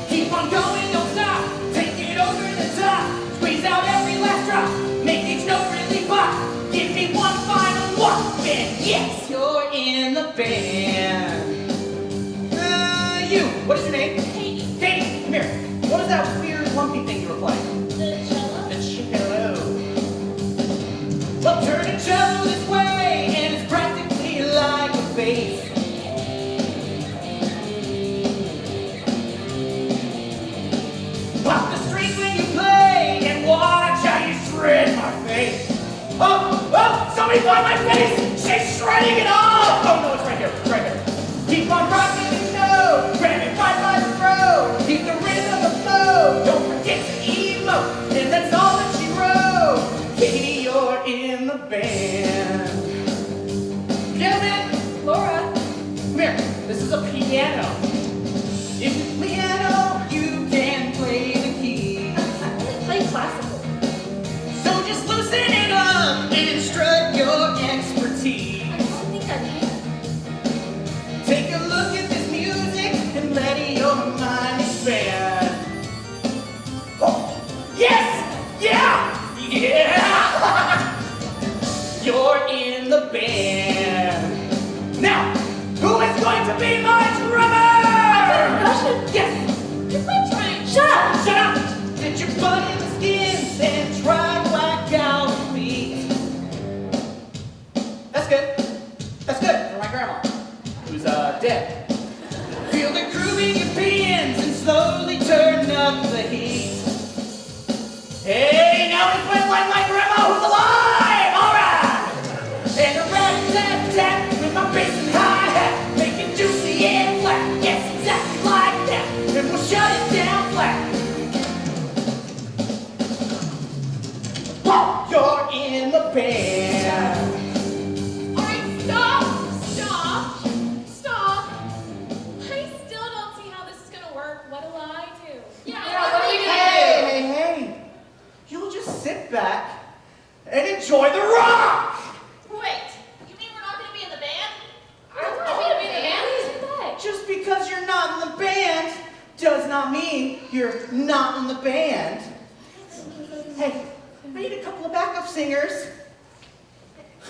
Keep on going. Don't stop. Take it over the top. Squeeze out every last drop. Make each note really pop. Give me one final walk. And yes, you're in the band. You. What is your name? Katie. Katie, come here. What is that weird lumpy thing you were playing? The cello. The cello. Well, turn the cello this way, and it's practically like a bass. Pop the strings when you play, and watch how you shred my face. Oh, somebody find my face! She's shredding it off! Oh no, it's right here, it's right here. Keep on rocking the note, grab it right by the throat. Keep the rhythm of the flow, don't forget to emote. And that's all that she wrote. Katie, you're in the band. Gentlemen, Laura. come here. This is a piano. If it's piano, you can play the key. I only play classical. So just loosen it up and strut your expertise. I don't think I can. Take a look at this music and let your mind expand. Oh, yes! Yeah! Yeah! You're in the band. Now, who is going to be my drummer? Percussion? Yes! You're my trying. Shut up! Shut up! Get your butt in the skins and try to whack out the beat. That's good. That's good for my grandma, who's dead. Feel the groove in your pins and slowly turn up the heat. Hey, now it's playing like my grandma who's alive! Alright! And a rat-tat-tat with my bass and hi-hat, make it juicy and flat. Yes, exactly like that. And we'll shut it down flat. Whoa, you're in the band. Alright, stop! I still don't see how this is gonna work. What do I do? Yeah, what are we gonna Hey! You'll just sit back and enjoy the rock! Wait, you mean we're not going to be in the band? I want me to be the band. Who said that? Just because you're not in the band does not mean you're not in the band. Hey, I need a couple of backup singers.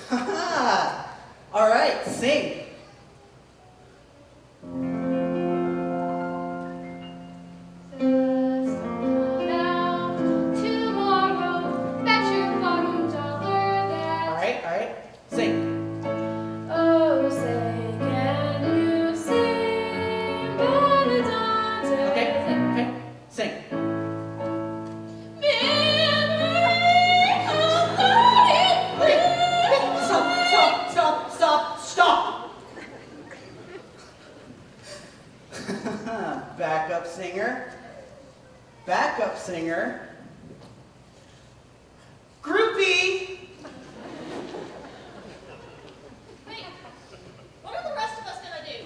Haha. All right, sing. Now, tomorrow, bet your bottom dollar that. All right, sing. Oh, say, can you sing by the dawn's Okay, sing. Stop. backup singer, groupie. Wait, what are the rest of us gonna do?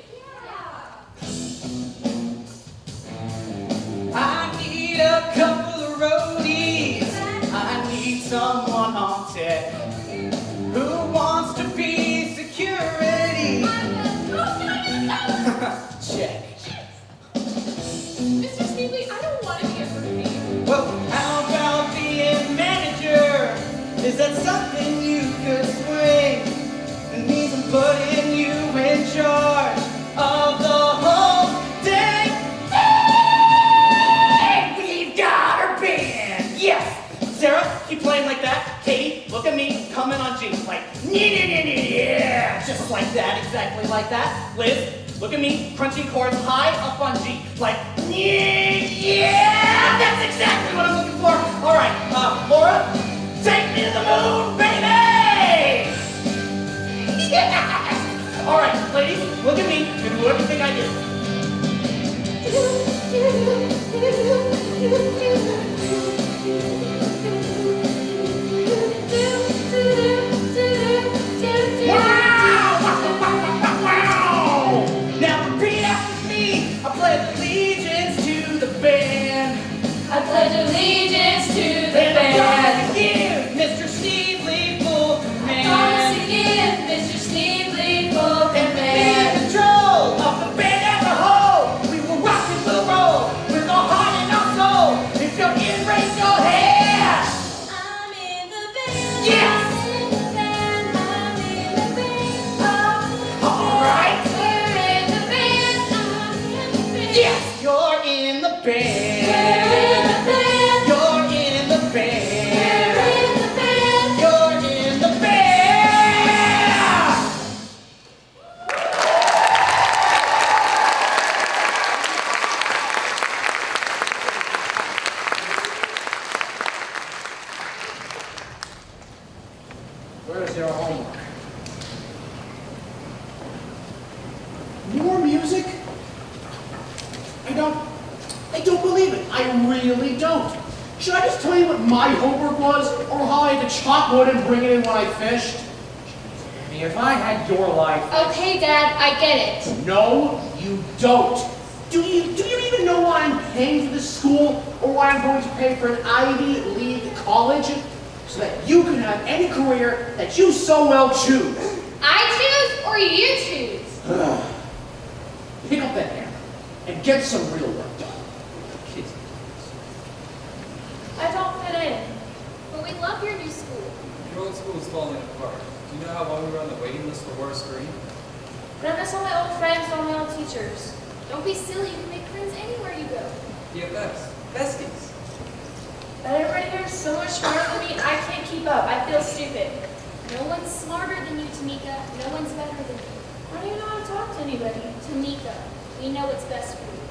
I need a couple of roadies. I need someone on tech who wants to be security. Check. Mr. Sneakley, I don't want to be a groupie. Well, how about being manager? Is that something you could swing? It means I'm putting you in charge of the whole day. Hey, we've got our band. Yes. Sarah, keep playing like that. Katie, look at me, coming on G. Like, yeah, just like that, exactly like that. Liz, look at me, crunching chords high up on G. Like, yeah, that's exactly what I'm looking for. All right, Laura, take me to the moon, baby! Yeah! All right, ladies, look at me and do everything I Wow! Now repeat after me. I pledge allegiance to the band. I pledge allegiance to the And I band. promise to give Mr. Sneevely full command. Promise to give Mr. Sneevely full And be command. in control of the band as a whole. We will rock and we'll roll with our heart and our soul. If you're in, raise your hand. I'm in the band. Yes. I'm in the band. I'm in the band. All right. We're in the band. I'm in the band. Yes, you're in the band. We're in the band. You're in the band. We're in the band. You're in the band. Where's your homework? More music? I don't believe it. I really don't. Should I just tell you what my homework was, or how I had to chop wood and bring it in when I fished? I mean, if I had your life. Okay, Dad, I get it. No, you don't. Do you even know why I'm paying for this school, or why I'm going to pay for an Ivy League college? So that you can have any career that you so well choose. I choose or you choose? Pick up that hammer and get some real work done. Kids. I don't fit in. But we love your new school. Your old school is falling apart. Do you know how long we were on the waiting list for Horace Green? But I miss all my old friends and all my old teachers. Don't be silly. You can make friends anywhere you go. BFFs. Besties. But everybody here is so much smarter than me, I can't keep up. I feel stupid. No one's smarter than you, Tamika. No one's better than you. I don't even know how to talk to anybody. Tamika, we know what's best for you.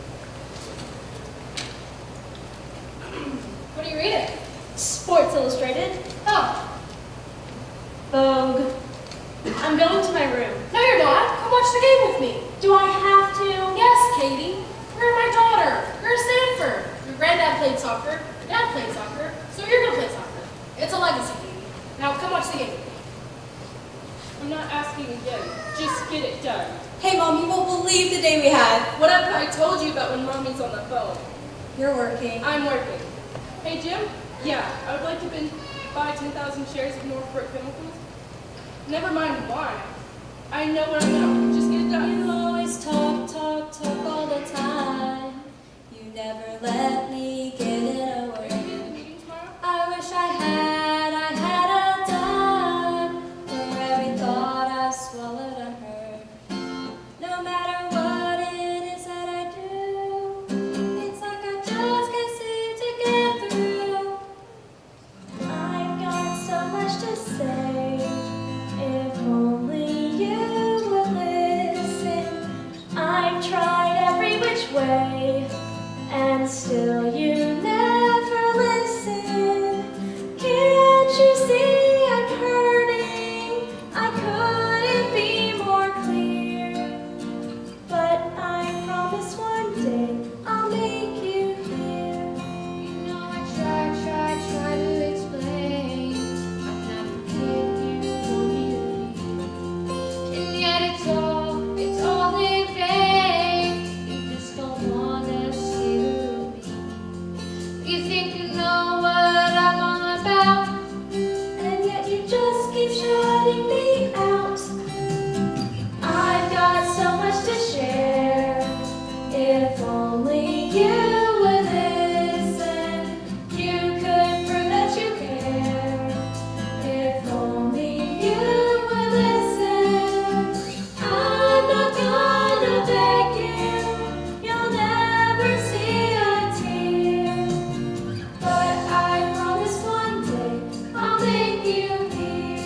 What are you reading? Sports Illustrated. Oh, Vogue. I'm going to my room. No, you're not. Come watch the game with me. Do I have to? Yes, Katie. You're my daughter. You're at Stanford. Your granddad played soccer. Your dad played soccer. So you're going to play soccer. It's a legacy, Katie. Now come watch the game. I'm not asking you again. Just get it done. Hey, Mom, you won't believe the day we had. What have I told you about when Mommy's on the phone? You're working. I'm working. Hey, Jim? Yeah, I would like to buy 10,000 shares of Northbrook Chemicals. Never mind why. I know what I know. Just get it done. You always talk all the time. You never let me get in a Are you word. going to the meeting tomorrow? I wish I had a dime for every thought I swallowed and heard. No matter what it is that I do, it's like I just can't seem to get through. I've got so much to say, if only you would listen. I've tried every which way, and still you never listen. Can't you see I'm hurting? I couldn't be more clear. But I promise one day I'll make you hear. You think you know what I'm all about, and yet you just keep shutting me out. I've got so much to share. If only you would listen, you could prove that you care. If only you would listen, I'm not gonna beg you, you'll never see a tear. But I promise one day I'll make you hear.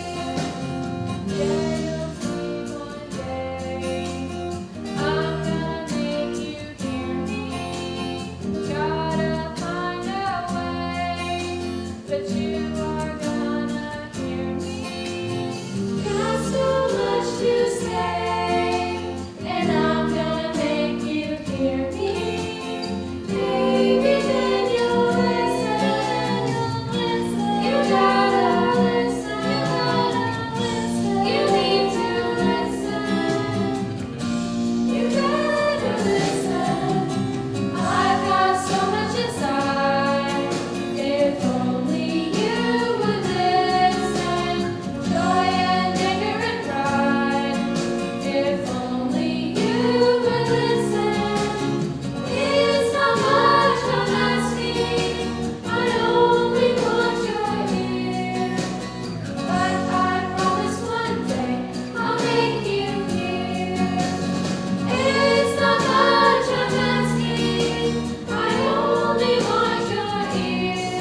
Yeah, you'll see one day I'm gonna make you hear me. Gotta find a way, but you are gonna hear me. Got so much to say, and I'm gonna make you hear me. Maybe then you'll listen, You gotta listen, You need to listen. You gotta listen. I've got so much inside. If only you would listen. Joy and anger and pride. If only you would listen. It's not much I'm asking. I only want your ear. But I promise one day I'll make you hear. It's not much I'm asking. I only want your ear.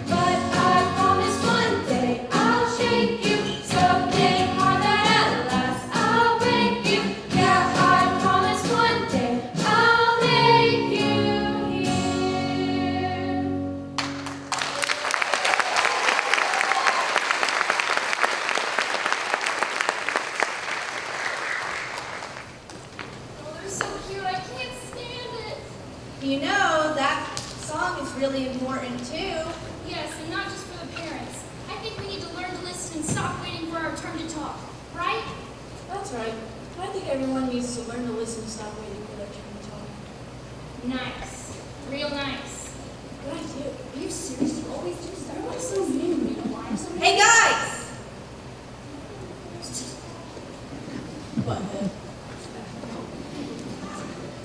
But I promise one day I'll shake you. Someday hard that at last I'll wake you. Yeah, I promise one day I'll make you hear. Oh, they're so cute. I can't stand it. You know, that song is really important too. Yes, and not just for the parents. I think we need to learn to listen and stop waiting for our turn to talk. Right? That's right. I think everyone needs to learn to listen and stop waiting for their turn to talk. Nice. Real nice. Good idea. Are you serious? You always do stuff. You're always so mean to me. You know why I'm so mean? Hey guys! Butthead.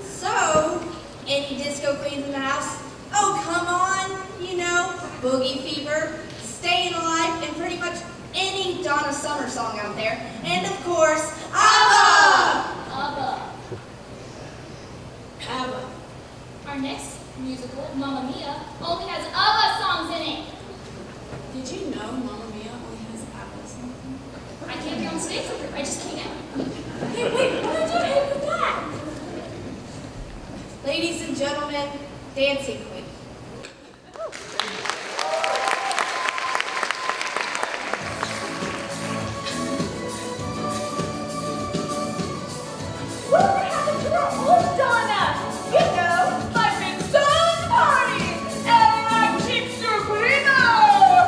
So, any disco queens in the house? Oh, come on! You know, Boogie Fever, Staying Alive, and pretty much any Donna Summer song out there. And of course, ABBA! Abba. ABBA. Our next musical, Mamma Mia, only has ABBA songs in it. Did you know Mamma Mia only has ABBA songs? I can't be on stage with her. I just can't. Hey, wait, what did you hate with that? Ladies and gentlemen, Dancing Queen. Whatever happened to our old Donna? You know, I've been so party, and I keep Supremo.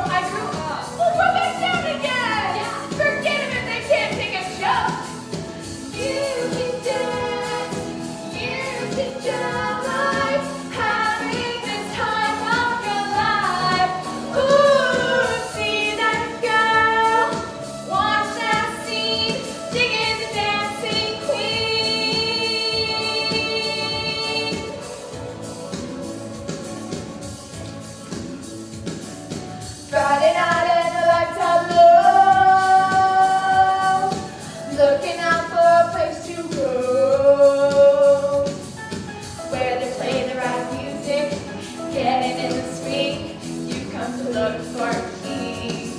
I grew up. Well, go back down again. Yeah. Forget them if they can't take a joke. You can dance, you can jive, having the time of your life. Ooh, see that girl, watch that scene, digging the dancing queen. Friday night and the lights are low, looking out for a place to go, where they play the right music, getting in the swing. You come to look for a king.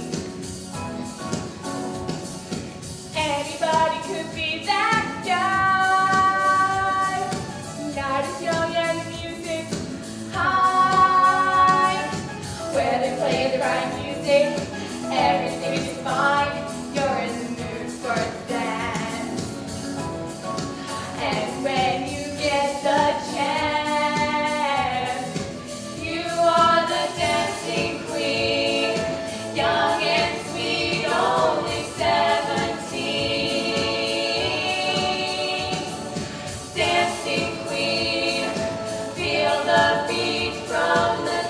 Anybody could be that guy. Night is young and the music's high, where they play the right music, everything is fine. You're in the mood for a dance, and when you get the chance, you are the dancing queen, young and sweet, only 17. Dancing queen, feel the beat from the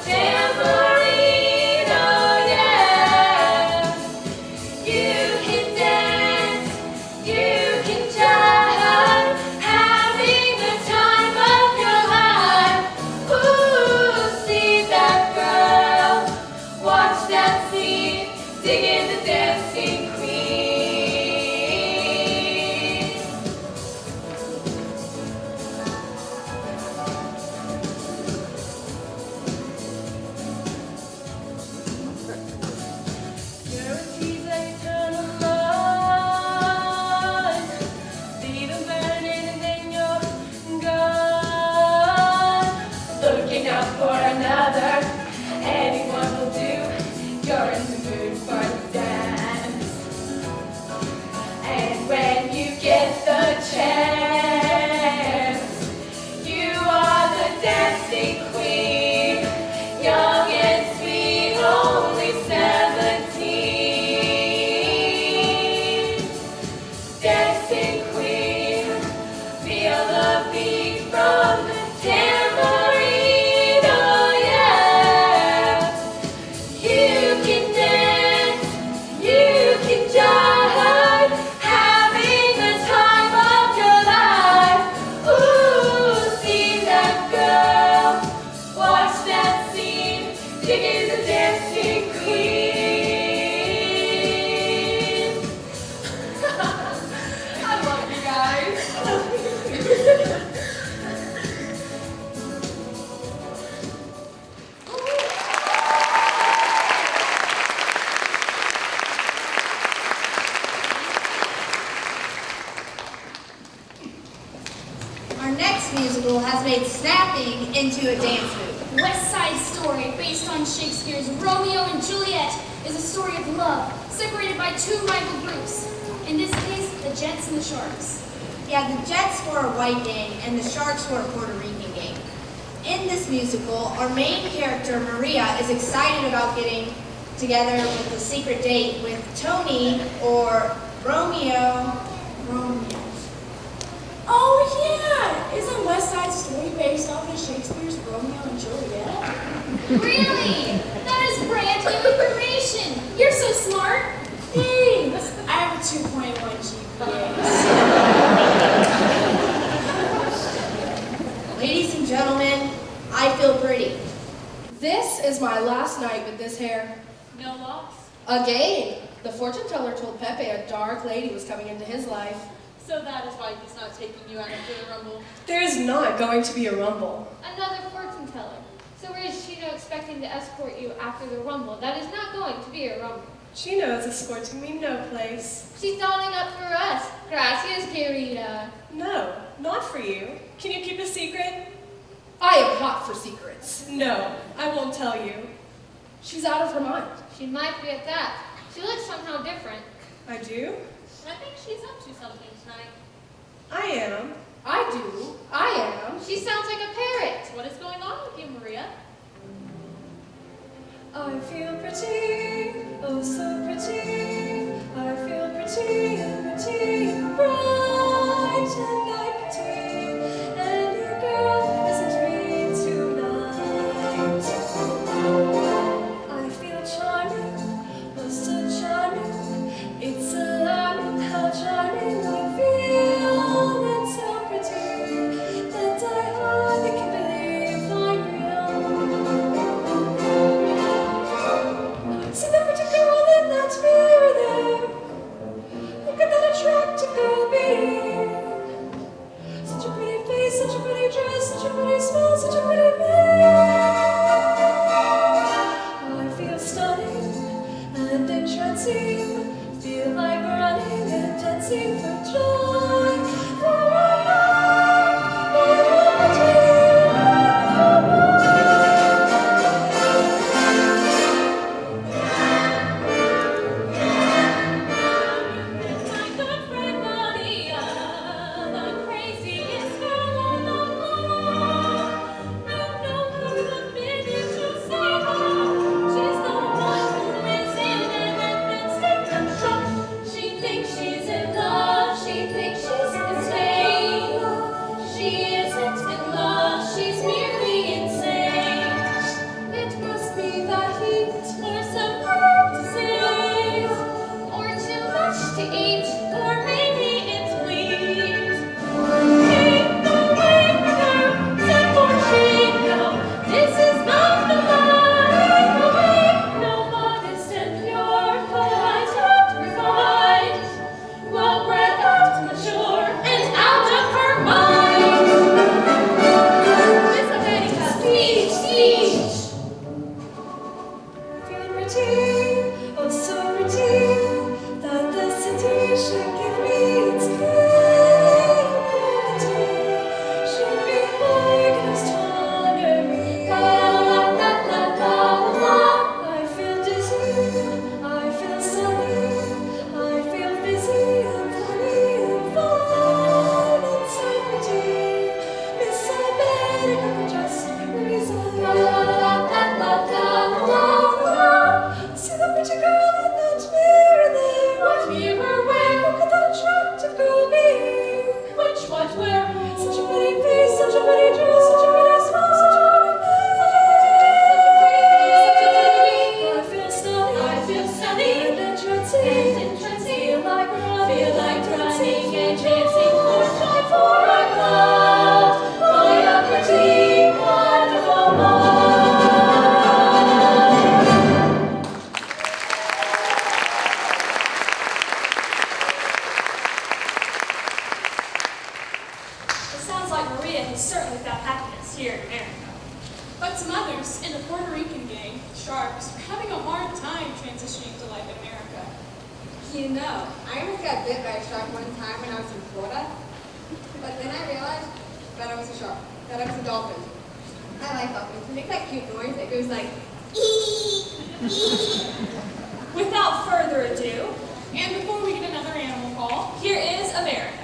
Chick is a dancing queen. I love you guys. Our next musical has made snapping into a dance move. West Side Story, based on Shakespeare's Romeo and Juliet, is a story of love, separated by two rival groups. In this case, the Jets and the Sharks. Yeah, the Jets were a white gang and the Sharks were a Puerto Rican gang. In this musical, our main character, Maria, is excited about getting together with a secret date with Tony or Romeo. Oh yeah! Isn't West Side Story based off of Shakespeare's Romeo and Juliet? Really? That is brand new information! You're so smart! Thanks! I have a 2.1 GPA. Ladies and gentlemen, I feel pretty. This is my last night with this hair. No loss. Again, the fortune teller told Pepe a dark lady was coming into his life. So that is why he's not taking you out into the rumble. There is not going to be a rumble. Another fortune teller. So where is Chino expecting to escort you after the rumble? That is not going to be a rumble. Chino is escorting me no place. She's donning up for us. Gracias, querida. No, not for you. Can you keep a secret? I am hot for secrets. No, I won't tell you. She's out of her mind. She might be at that. She looks somehow different. I do? I think she's up to something tonight. I am. I do. I am. She sounds like a parrot. What is going on with you, Maria? I feel pretty, oh so pretty. I feel pretty and pretty and bright and like pretty. And your girl isn't me tonight. I feel charming, oh so charming. It's alarming how charming I feel. And so pretty that I hardly can believe I'm real. See that pretty girl in that mirror? sharks are having a hard time transitioning to life in America. You know, I almost got bit by a shark one time when I was in Florida. But then I realized that I was a shark, that I was a dolphin. I like dolphins. They make that cute noise that goes like, ee, ee. Without further ado, And before we get another animal call, here is America.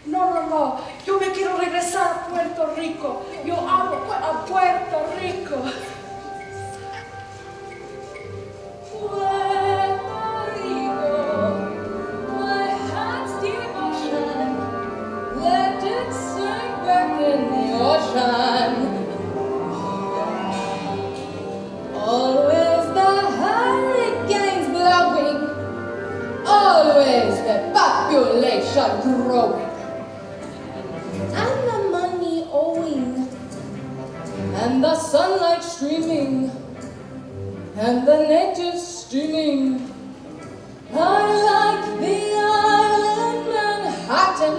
No, yo me quiero regresar a Puerto Rico. Yo amo a Puerto Rico. Puerto Rico, my heart's devotion, let it sink back in the ocean. Always the hurricanes blowing, always the population growing, and the money owing, and the sunlight streaming, and the natives streaming. I like the island Manhattan.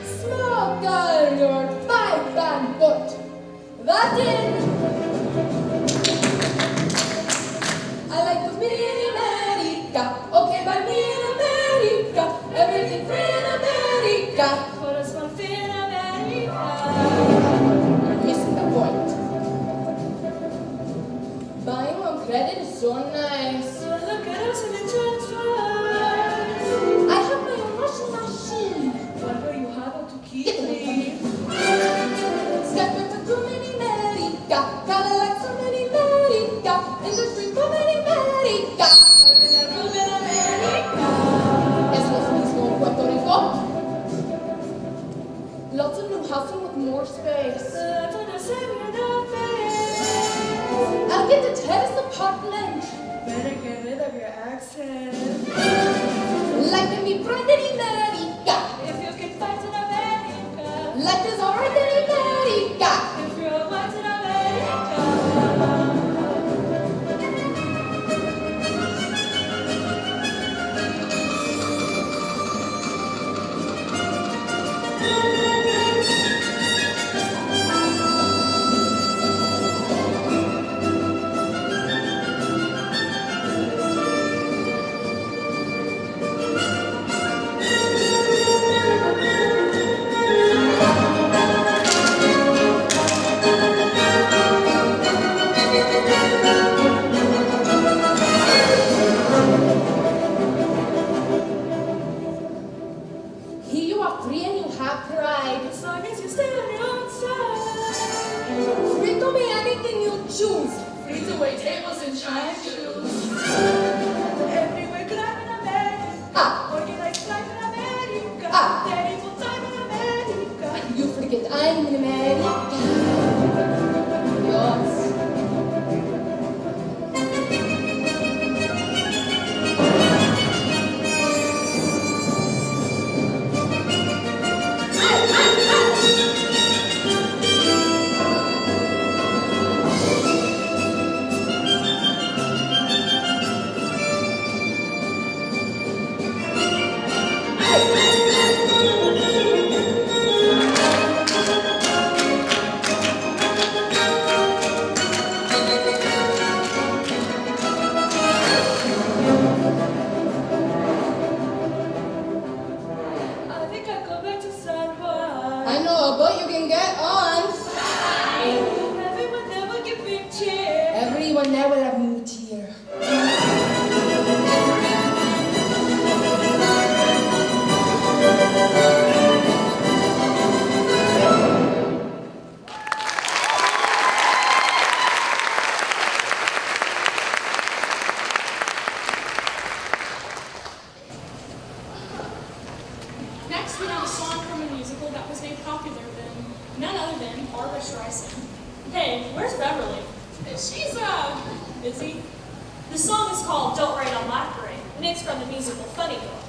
Smoke on your pipe and put that in. I like the mini America. Okay, by mini America, everything free in America. For a small fin America. Missing the point. Buying on credit is so nice. Look at us in the transfer. I have my own washing machine. What will you have to keep me? Skyscraper to mini America. Cadillacs to mini America. Industry to mini America. Ruben America. Es lo mismo en Puerto Rico. Lots of new housing with more space. I'll get a terrace apartment. Better get rid of your accent. Like to be branded in America. If you can fight in America. Like there's already in America. If you're a white in America. Here you are free and you have pride. As long as you stay on your own side. Free to be anything you choose. Free to wait tables and shine shoes. Everywhere crime in America. Organized crime in America. Terrible time in America. You forget I'm in America. Yours. I think I'll go back to San Juan. I know, but you can get on. Everyone there will give me a cheer. Everyone there will have me cheer. next we have a song from a musical that was made popular then, none other than Barbara Streisand. Hey, where's Beverly? She's, busy. The song is called Don't Rain on My Parade, and it's from the musical Funny Girl.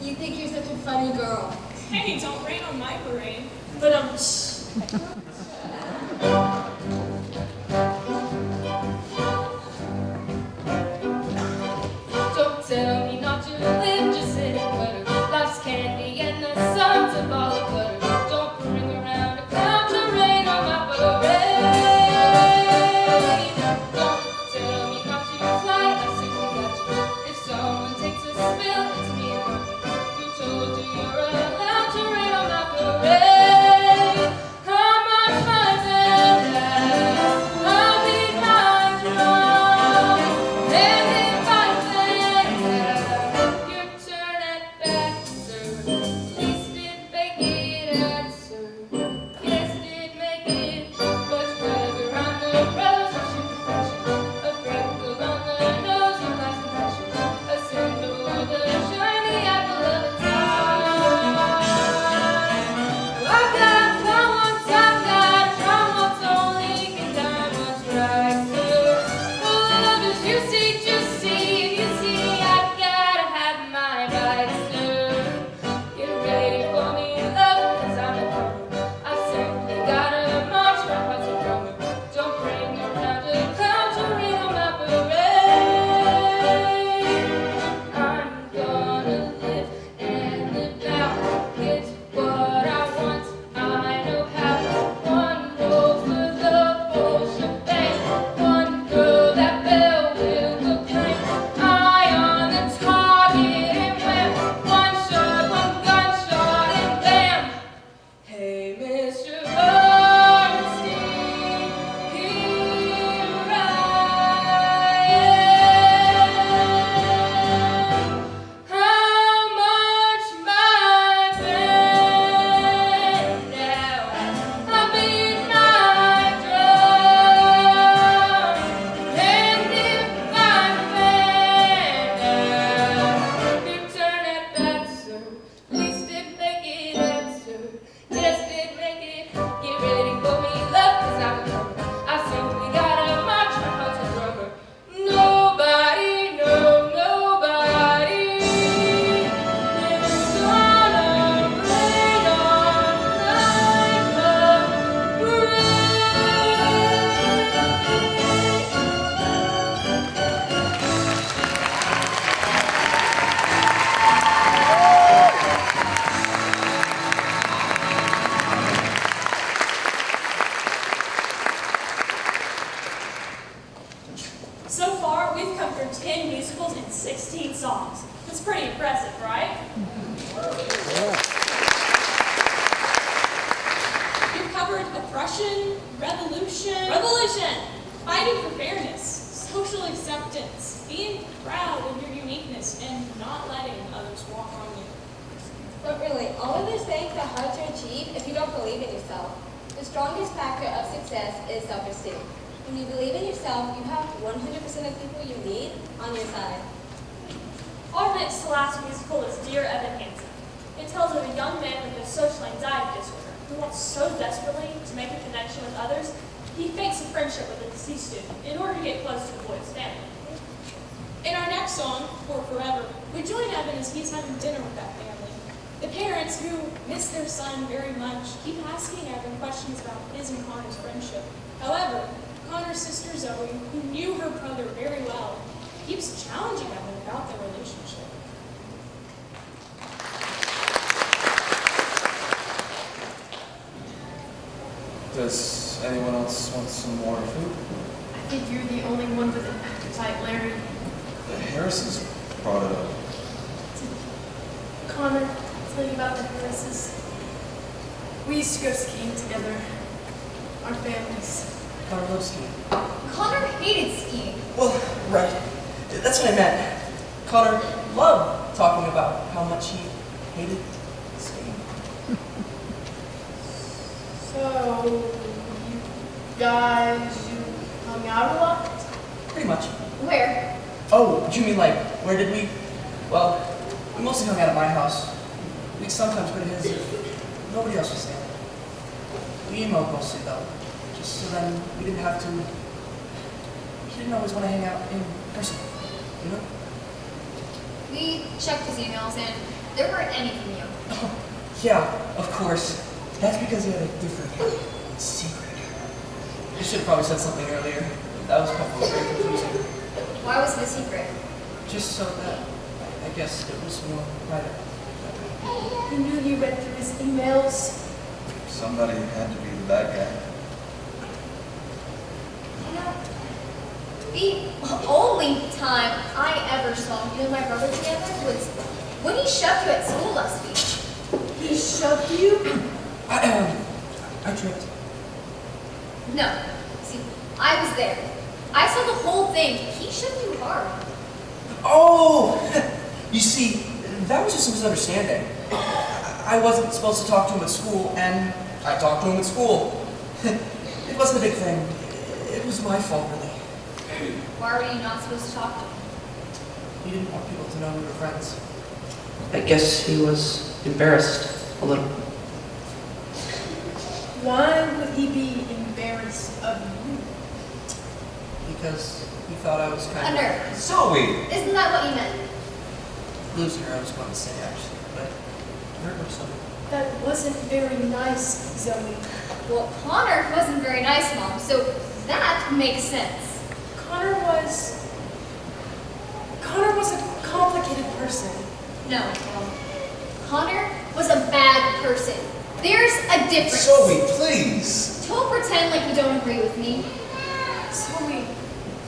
You think you're such a funny girl. Hey, don't rain on my parade. But Don't tell me not to 16 songs. That's pretty impressive, right? You covered oppression, revolution, fighting for fairness, social acceptance, being proud of your uniqueness, and not letting others walk on you. But really, all of these things are hard to achieve if you don't believe in yourself. The strongest factor of success is self-esteem. When you believe in yourself, you have 100% of people you need on your side. Our next to last musical is Dear Evan Hansen. It tells of a young man with a social anxiety disorder who wants so desperately to make a connection with others, he fakes a friendship with a deceased student in order to get close to the boy's family. In our next song, For Forever, we join Evan as he's having dinner with that family. The parents, who miss their son very much, keep asking Evan questions about his and Connor's friendship. However, Connor's sister Zoe, who knew her brother very well, keeps challenging Evan about their relationship. Does anyone else want some more food? I think you're the only one with an appetite, Larry. The Harrises brought it up. Connor, tell you about the Harrises. We used to go skiing together. Our families. Connor loves skiing. Connor hated skiing. Well, right. That's what I meant. Connor loved talking about how much he hated skiing. So, you guys, you hung out a lot? Pretty much. Where? Oh, do you mean like, where did we? Well, we mostly hung out at my house. We'd sometimes go to his if nobody else was there. We emailed mostly though, just so then we didn't have to. He didn't always want to hang out in person, you know? We checked his emails and there weren't any from you. Oh, yeah, of course. That's because he had a different secret. I should have probably said something earlier. That was probably very confusing. Why was it a secret? Just so that, I guess, it was more private. You knew you read through his emails. Somebody had to be the bad guy. You know, the only time I ever saw you and my brother together was when he shoved you at school last week. He shoved you? I tripped. No. See, I was there. I saw the whole thing. He shoved you hard. Oh! You see, that was just a misunderstanding. I wasn't supposed to talk to him at school, and I talked to him at school. It wasn't a big thing. It was my fault, really. Why were you not supposed to talk to him? He didn't want people to know we were friends. I guess he was embarrassed a little. Why would he be embarrassed of you? Because he thought I was A kind nerd. of... Zoe! Isn't that what you meant? Loser, I was going to say, actually, but nerd or something. That wasn't very nice, Zoe. Well, Connor wasn't very nice, Mom, so that makes sense. Connor was a complicated person. No, Mom. Connor was a bad person. There's a difference. Zoe, please! Don't pretend like you don't agree with me. Zoe,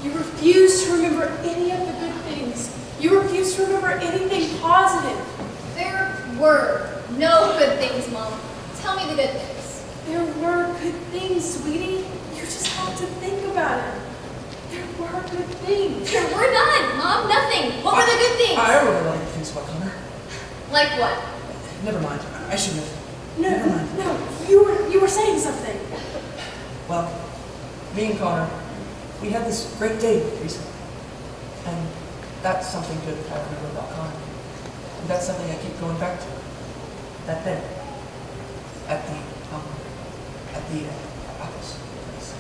you refuse to remember any of the good things. You refuse to remember anything positive. There were no good things, Mom. Tell me the good things. There were good things, sweetie. You just have to think about it. There were good things. There were none, Mom. Nothing. What were the good things? I remember a lot of things about Connor. Like what? Never mind. I shouldn't have. No, you were saying something. Well, me and Connor, we had this great date recently. And that's something good I remember about Connor. And that's something I keep going back to. That day. At the apples place.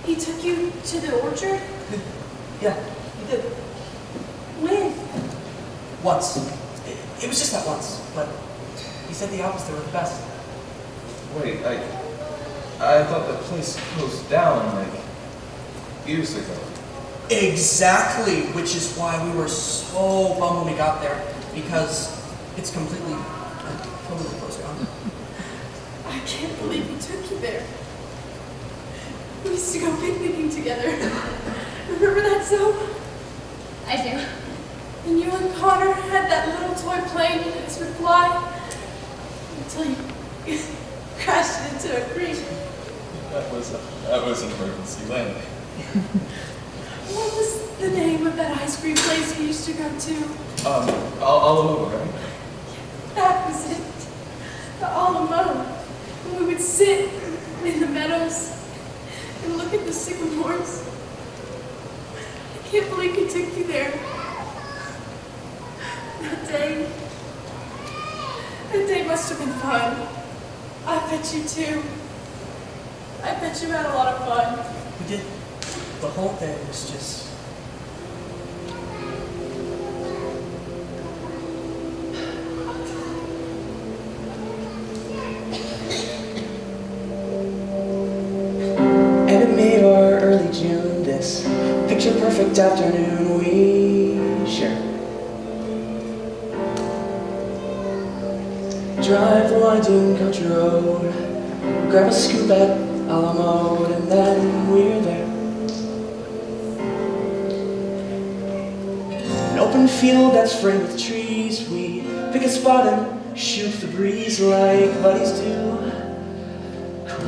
He took you to the orchard? Yeah, he did. When? Once. It was just that once, but he said the apples there were the best. Wait, I thought the place closed down like years ago. Exactly, which is why we were so bummed when we got there, because it's completely and totally closed down. I can't believe he took you there. We used to go picnicking together. Remember that, Zoe? when Connor had that little toy plane that would fly until you crashed into a creek. That was an emergency landing. What was the name of that ice cream place we used to go to? Alamo, right? That was it. The Alamo. And we would sit in the meadows and look at the sycamores. I can't believe he took you there. That day must have been fun. I bet you too. I bet you had a lot of fun. We did. The whole thing was just... End of May or early June, this picture-perfect afternoon we share. Drive the winding country road, grab a scoop at Alamo, and then we're there. An open field that's framed with trees, we pick a spot and shoot the breeze like buddies do.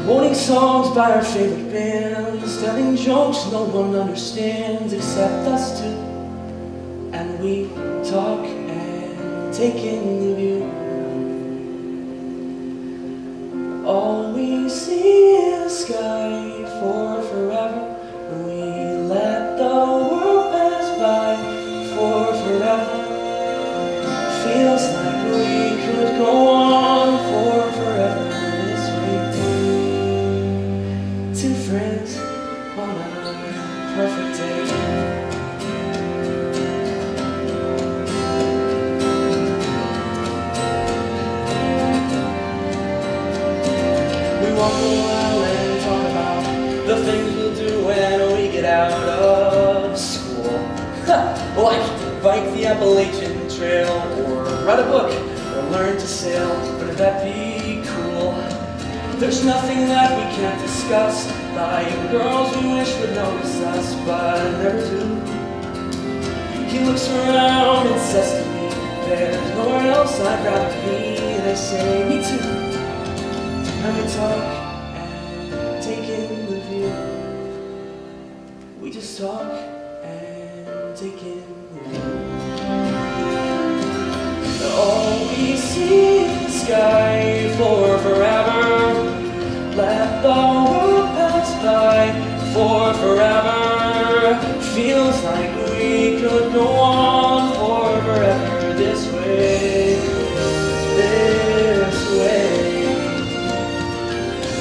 Quoting songs by our favorite bands, telling jokes no one understands except us two. And we talk and take in the view. All we see is sky for forever. We let the world pass by for forever. Feels like we could go on for forever this way. Two friends on a perfect day. We walk a while and talk about the things we'll do when we get out of school. Like bike the Appalachian Trail, or write a book, or learn to sail. Wouldn't that be cool? There's nothing that we can't discuss, like girls we wish would notice us, but never do. He looks around and says to me, there's nowhere else I'd rather be, and I say, me too. And we talk and take in the view. We just talk and take in the view. All we see is sky for forever. Let the world pass by for forever. Feels like we could go on for forever this way, this way.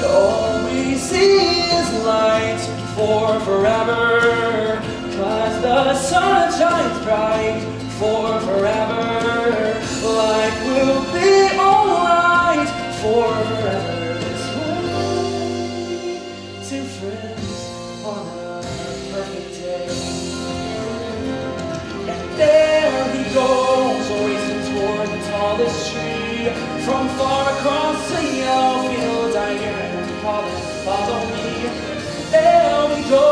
All we see is light for forever, 'cause the sun shines bright for forever. Like we'll be alright for forever this way. Two friends on a perfect day. And there he goes, racing toward the tallest tree. From far across the yellow field, I hear him calling, follow me. There we go,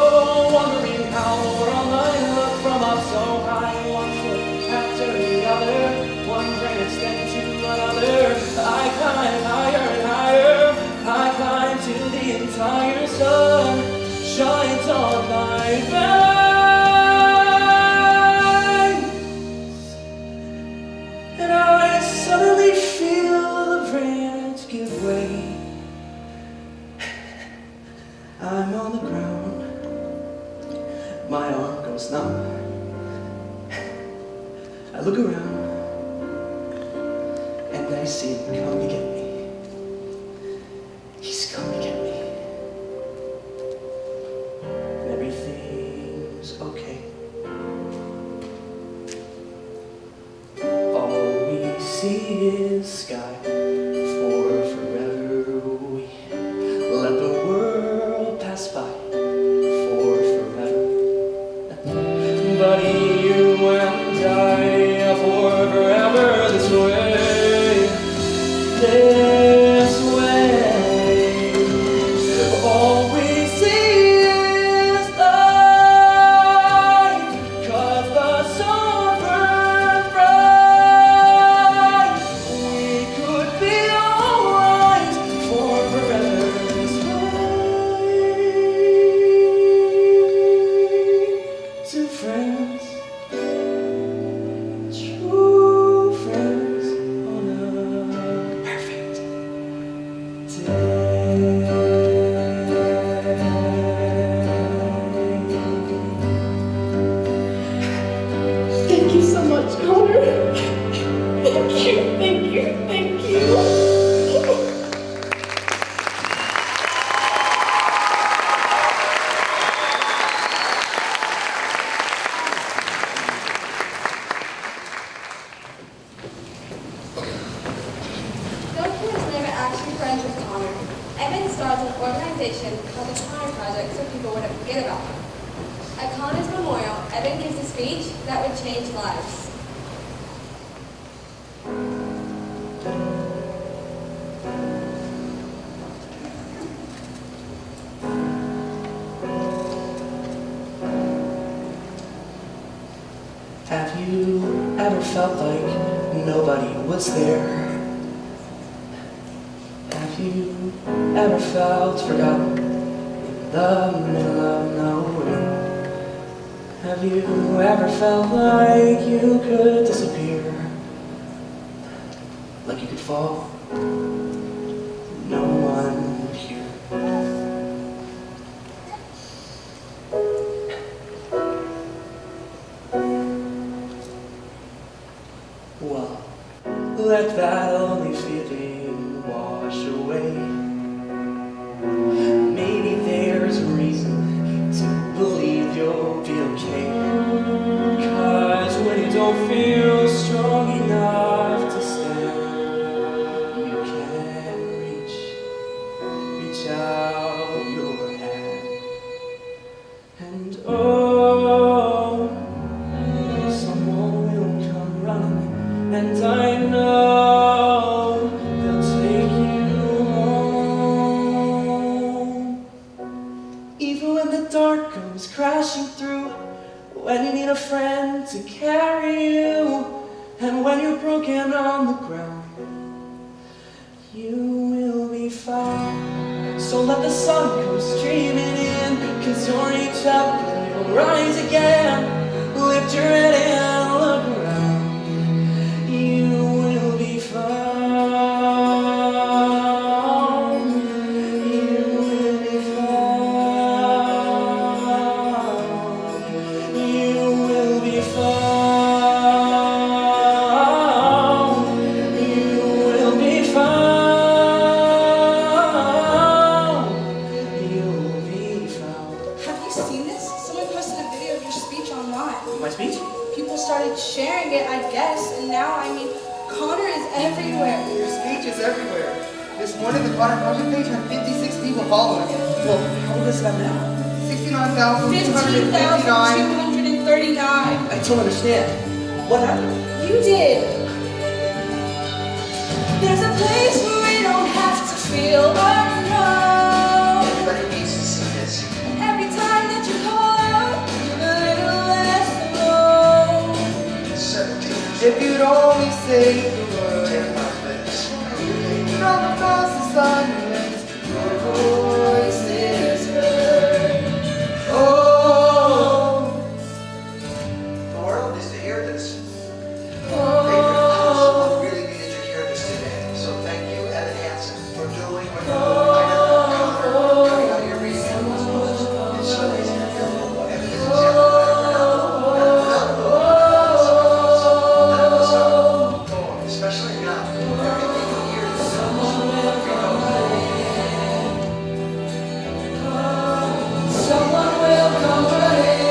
wondering how the world might look from up so high. One foot after the other, one branch then to another. I climb higher and higher, I climb till the entire sun shines on my veins. And I suddenly feel the branch give way. I'm on the ground, my arm goes numb. I look around, and I see him come to get me. He's come to get me. And everything's okay. All we see is sky for forever. We let the world pass by for forever. Buddy, you and I for forever this way, this way. All we see is light, 'cause the sun burns much, Connor. Thank you, thank you, thank you. Goku was never actually friends with Connor. Evan started an organization called the Connor Project so people wouldn't forget about him. At Connor's memorial, Evan gives a speech that would change lives. Have you ever felt like nobody was there? Have you ever felt forgotten in the middle of nowhere? Have you ever felt like you could disappear? Like you could fall? No one would hear. Well, let that lonely feeling wash away. Maybe there's a reason to believe you'll be okay. 'Cause when you don't feel strong enough to stand, you can reach out your hand. And oh, someone will come running, and I know they'll take you home. Even when the dark comes crashing through, when you need a friend to carry you, and when you're broken on the ground, you will be found. So let the sun come streaming in, 'cause you'll reach up and you'll rise again. Lift your head and look around. You will be found. You will be found. You will be found. You will be found. You'll be found. Have you seen this? Someone posted a video of your speech online. My speech? People started sharing it, I guess, and now, Connor is everywhere. Your speech is everywhere. This morning, the Connor Project page had 56 people following it. Well, how does that now? 69,259. 15,239. I don't understand. What happened? You did. There's a place where we don't have to feel alone. Everybody needs to see this. Every time that you call out, you're a little less alone. 17. If you'd only say the word. 10 minutes. From across the silence, your voice is heard. Oh, the world needs to hear this. Someone really needed to hear this today. So thank you, Evan Hansen, for doing what you're doing. I know Connor coming out here reading everyone's books. It's so easy to feel Evan is exactly what especially now, everything here is Someone will come running.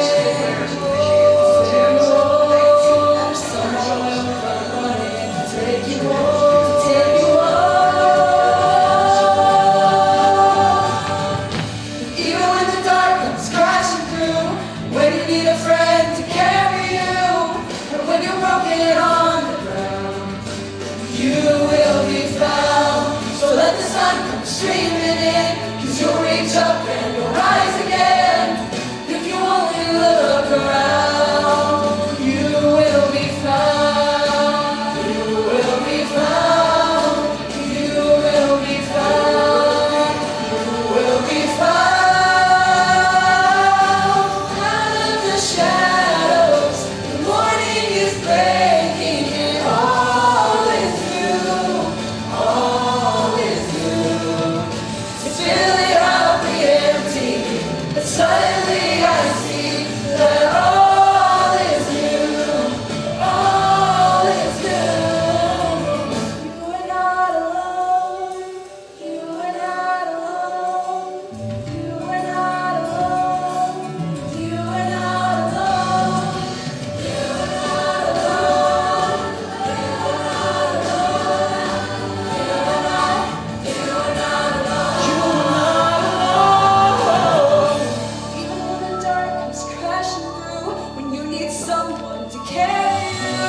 carry you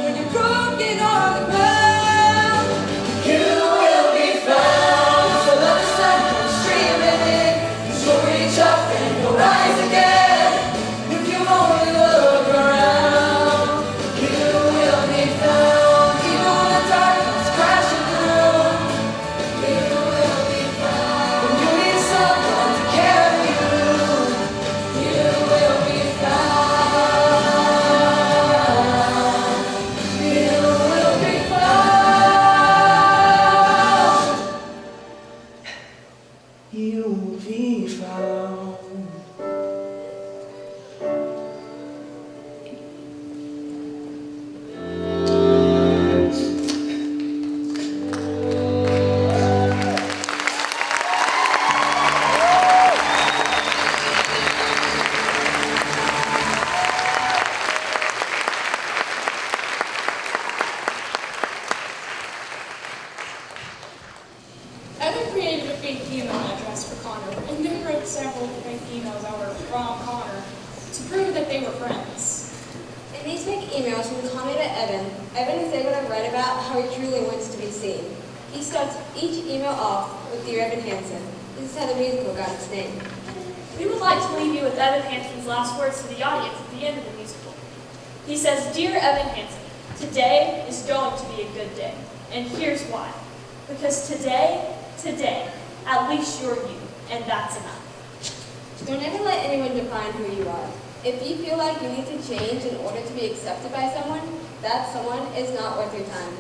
when you're broken on the ground. You will be found. So let the sun come streaming in. You'll reach up and you'll rise again. If you only look around, you will be found. Even when the darkness crashing through, you will be found. When you need someone to carry you, you will be found. You will be found. You will be found. Evan created a fake email address for Connor, and then wrote several fake emails that were from Connor to prove that they were friends. In these fake emails from Connor to Evan, Evan is able to write about how he truly wants to be seen. He starts each email off with Dear Evan Hansen. This is how the musical got its name. We would like to leave you with Evan Hansen's last words to the audience at the end of the musical. He says, Dear Evan Hansen, today is going to be a good day. And here's why. Because today, at least you're you, and that's enough. Don't ever let anyone define who you are. If you feel like you need to change in order to be accepted by someone, that someone is not worth your time.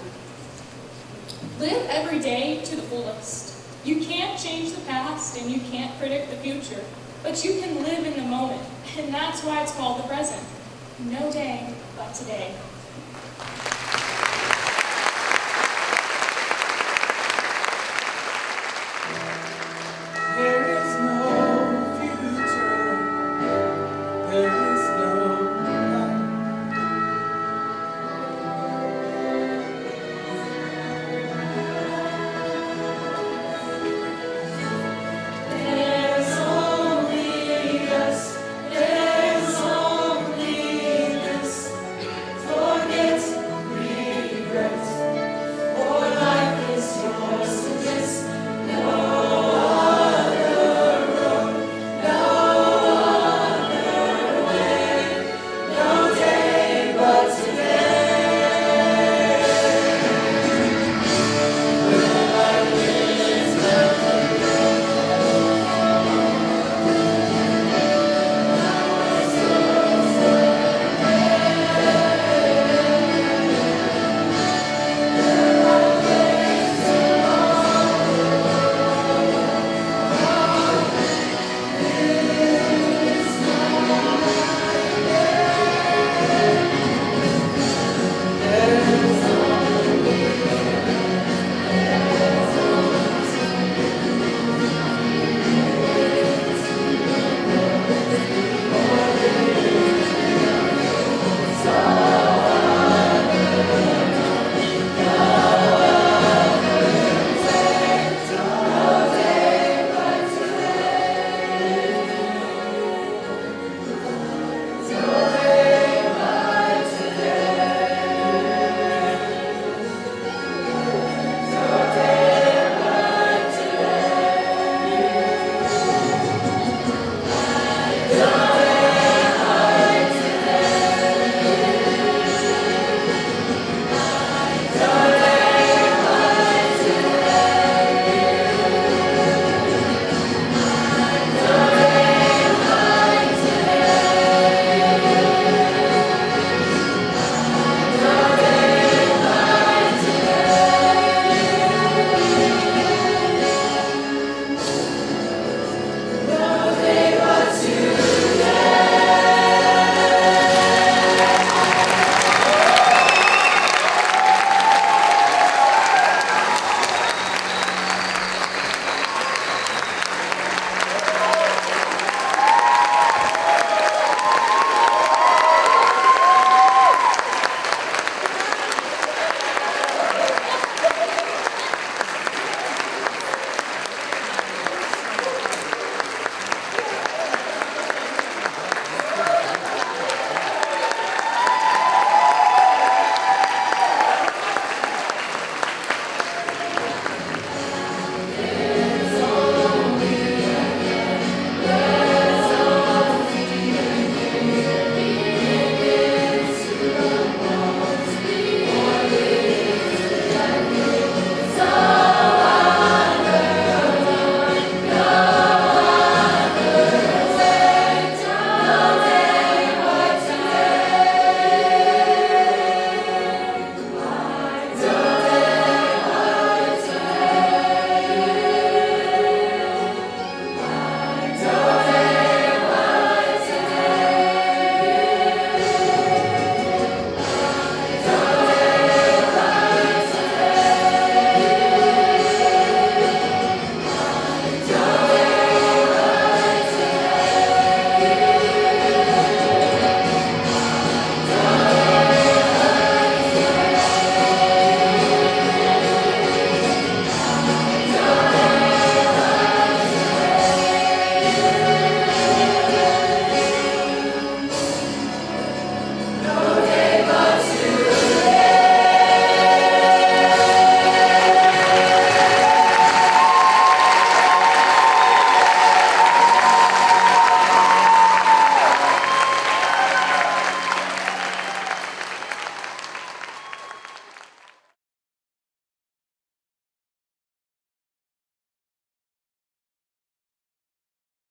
Live every day to the fullest. You can't change the past and you can't predict the future, but you can live in the moment, and that's why it's called the present. No day but today.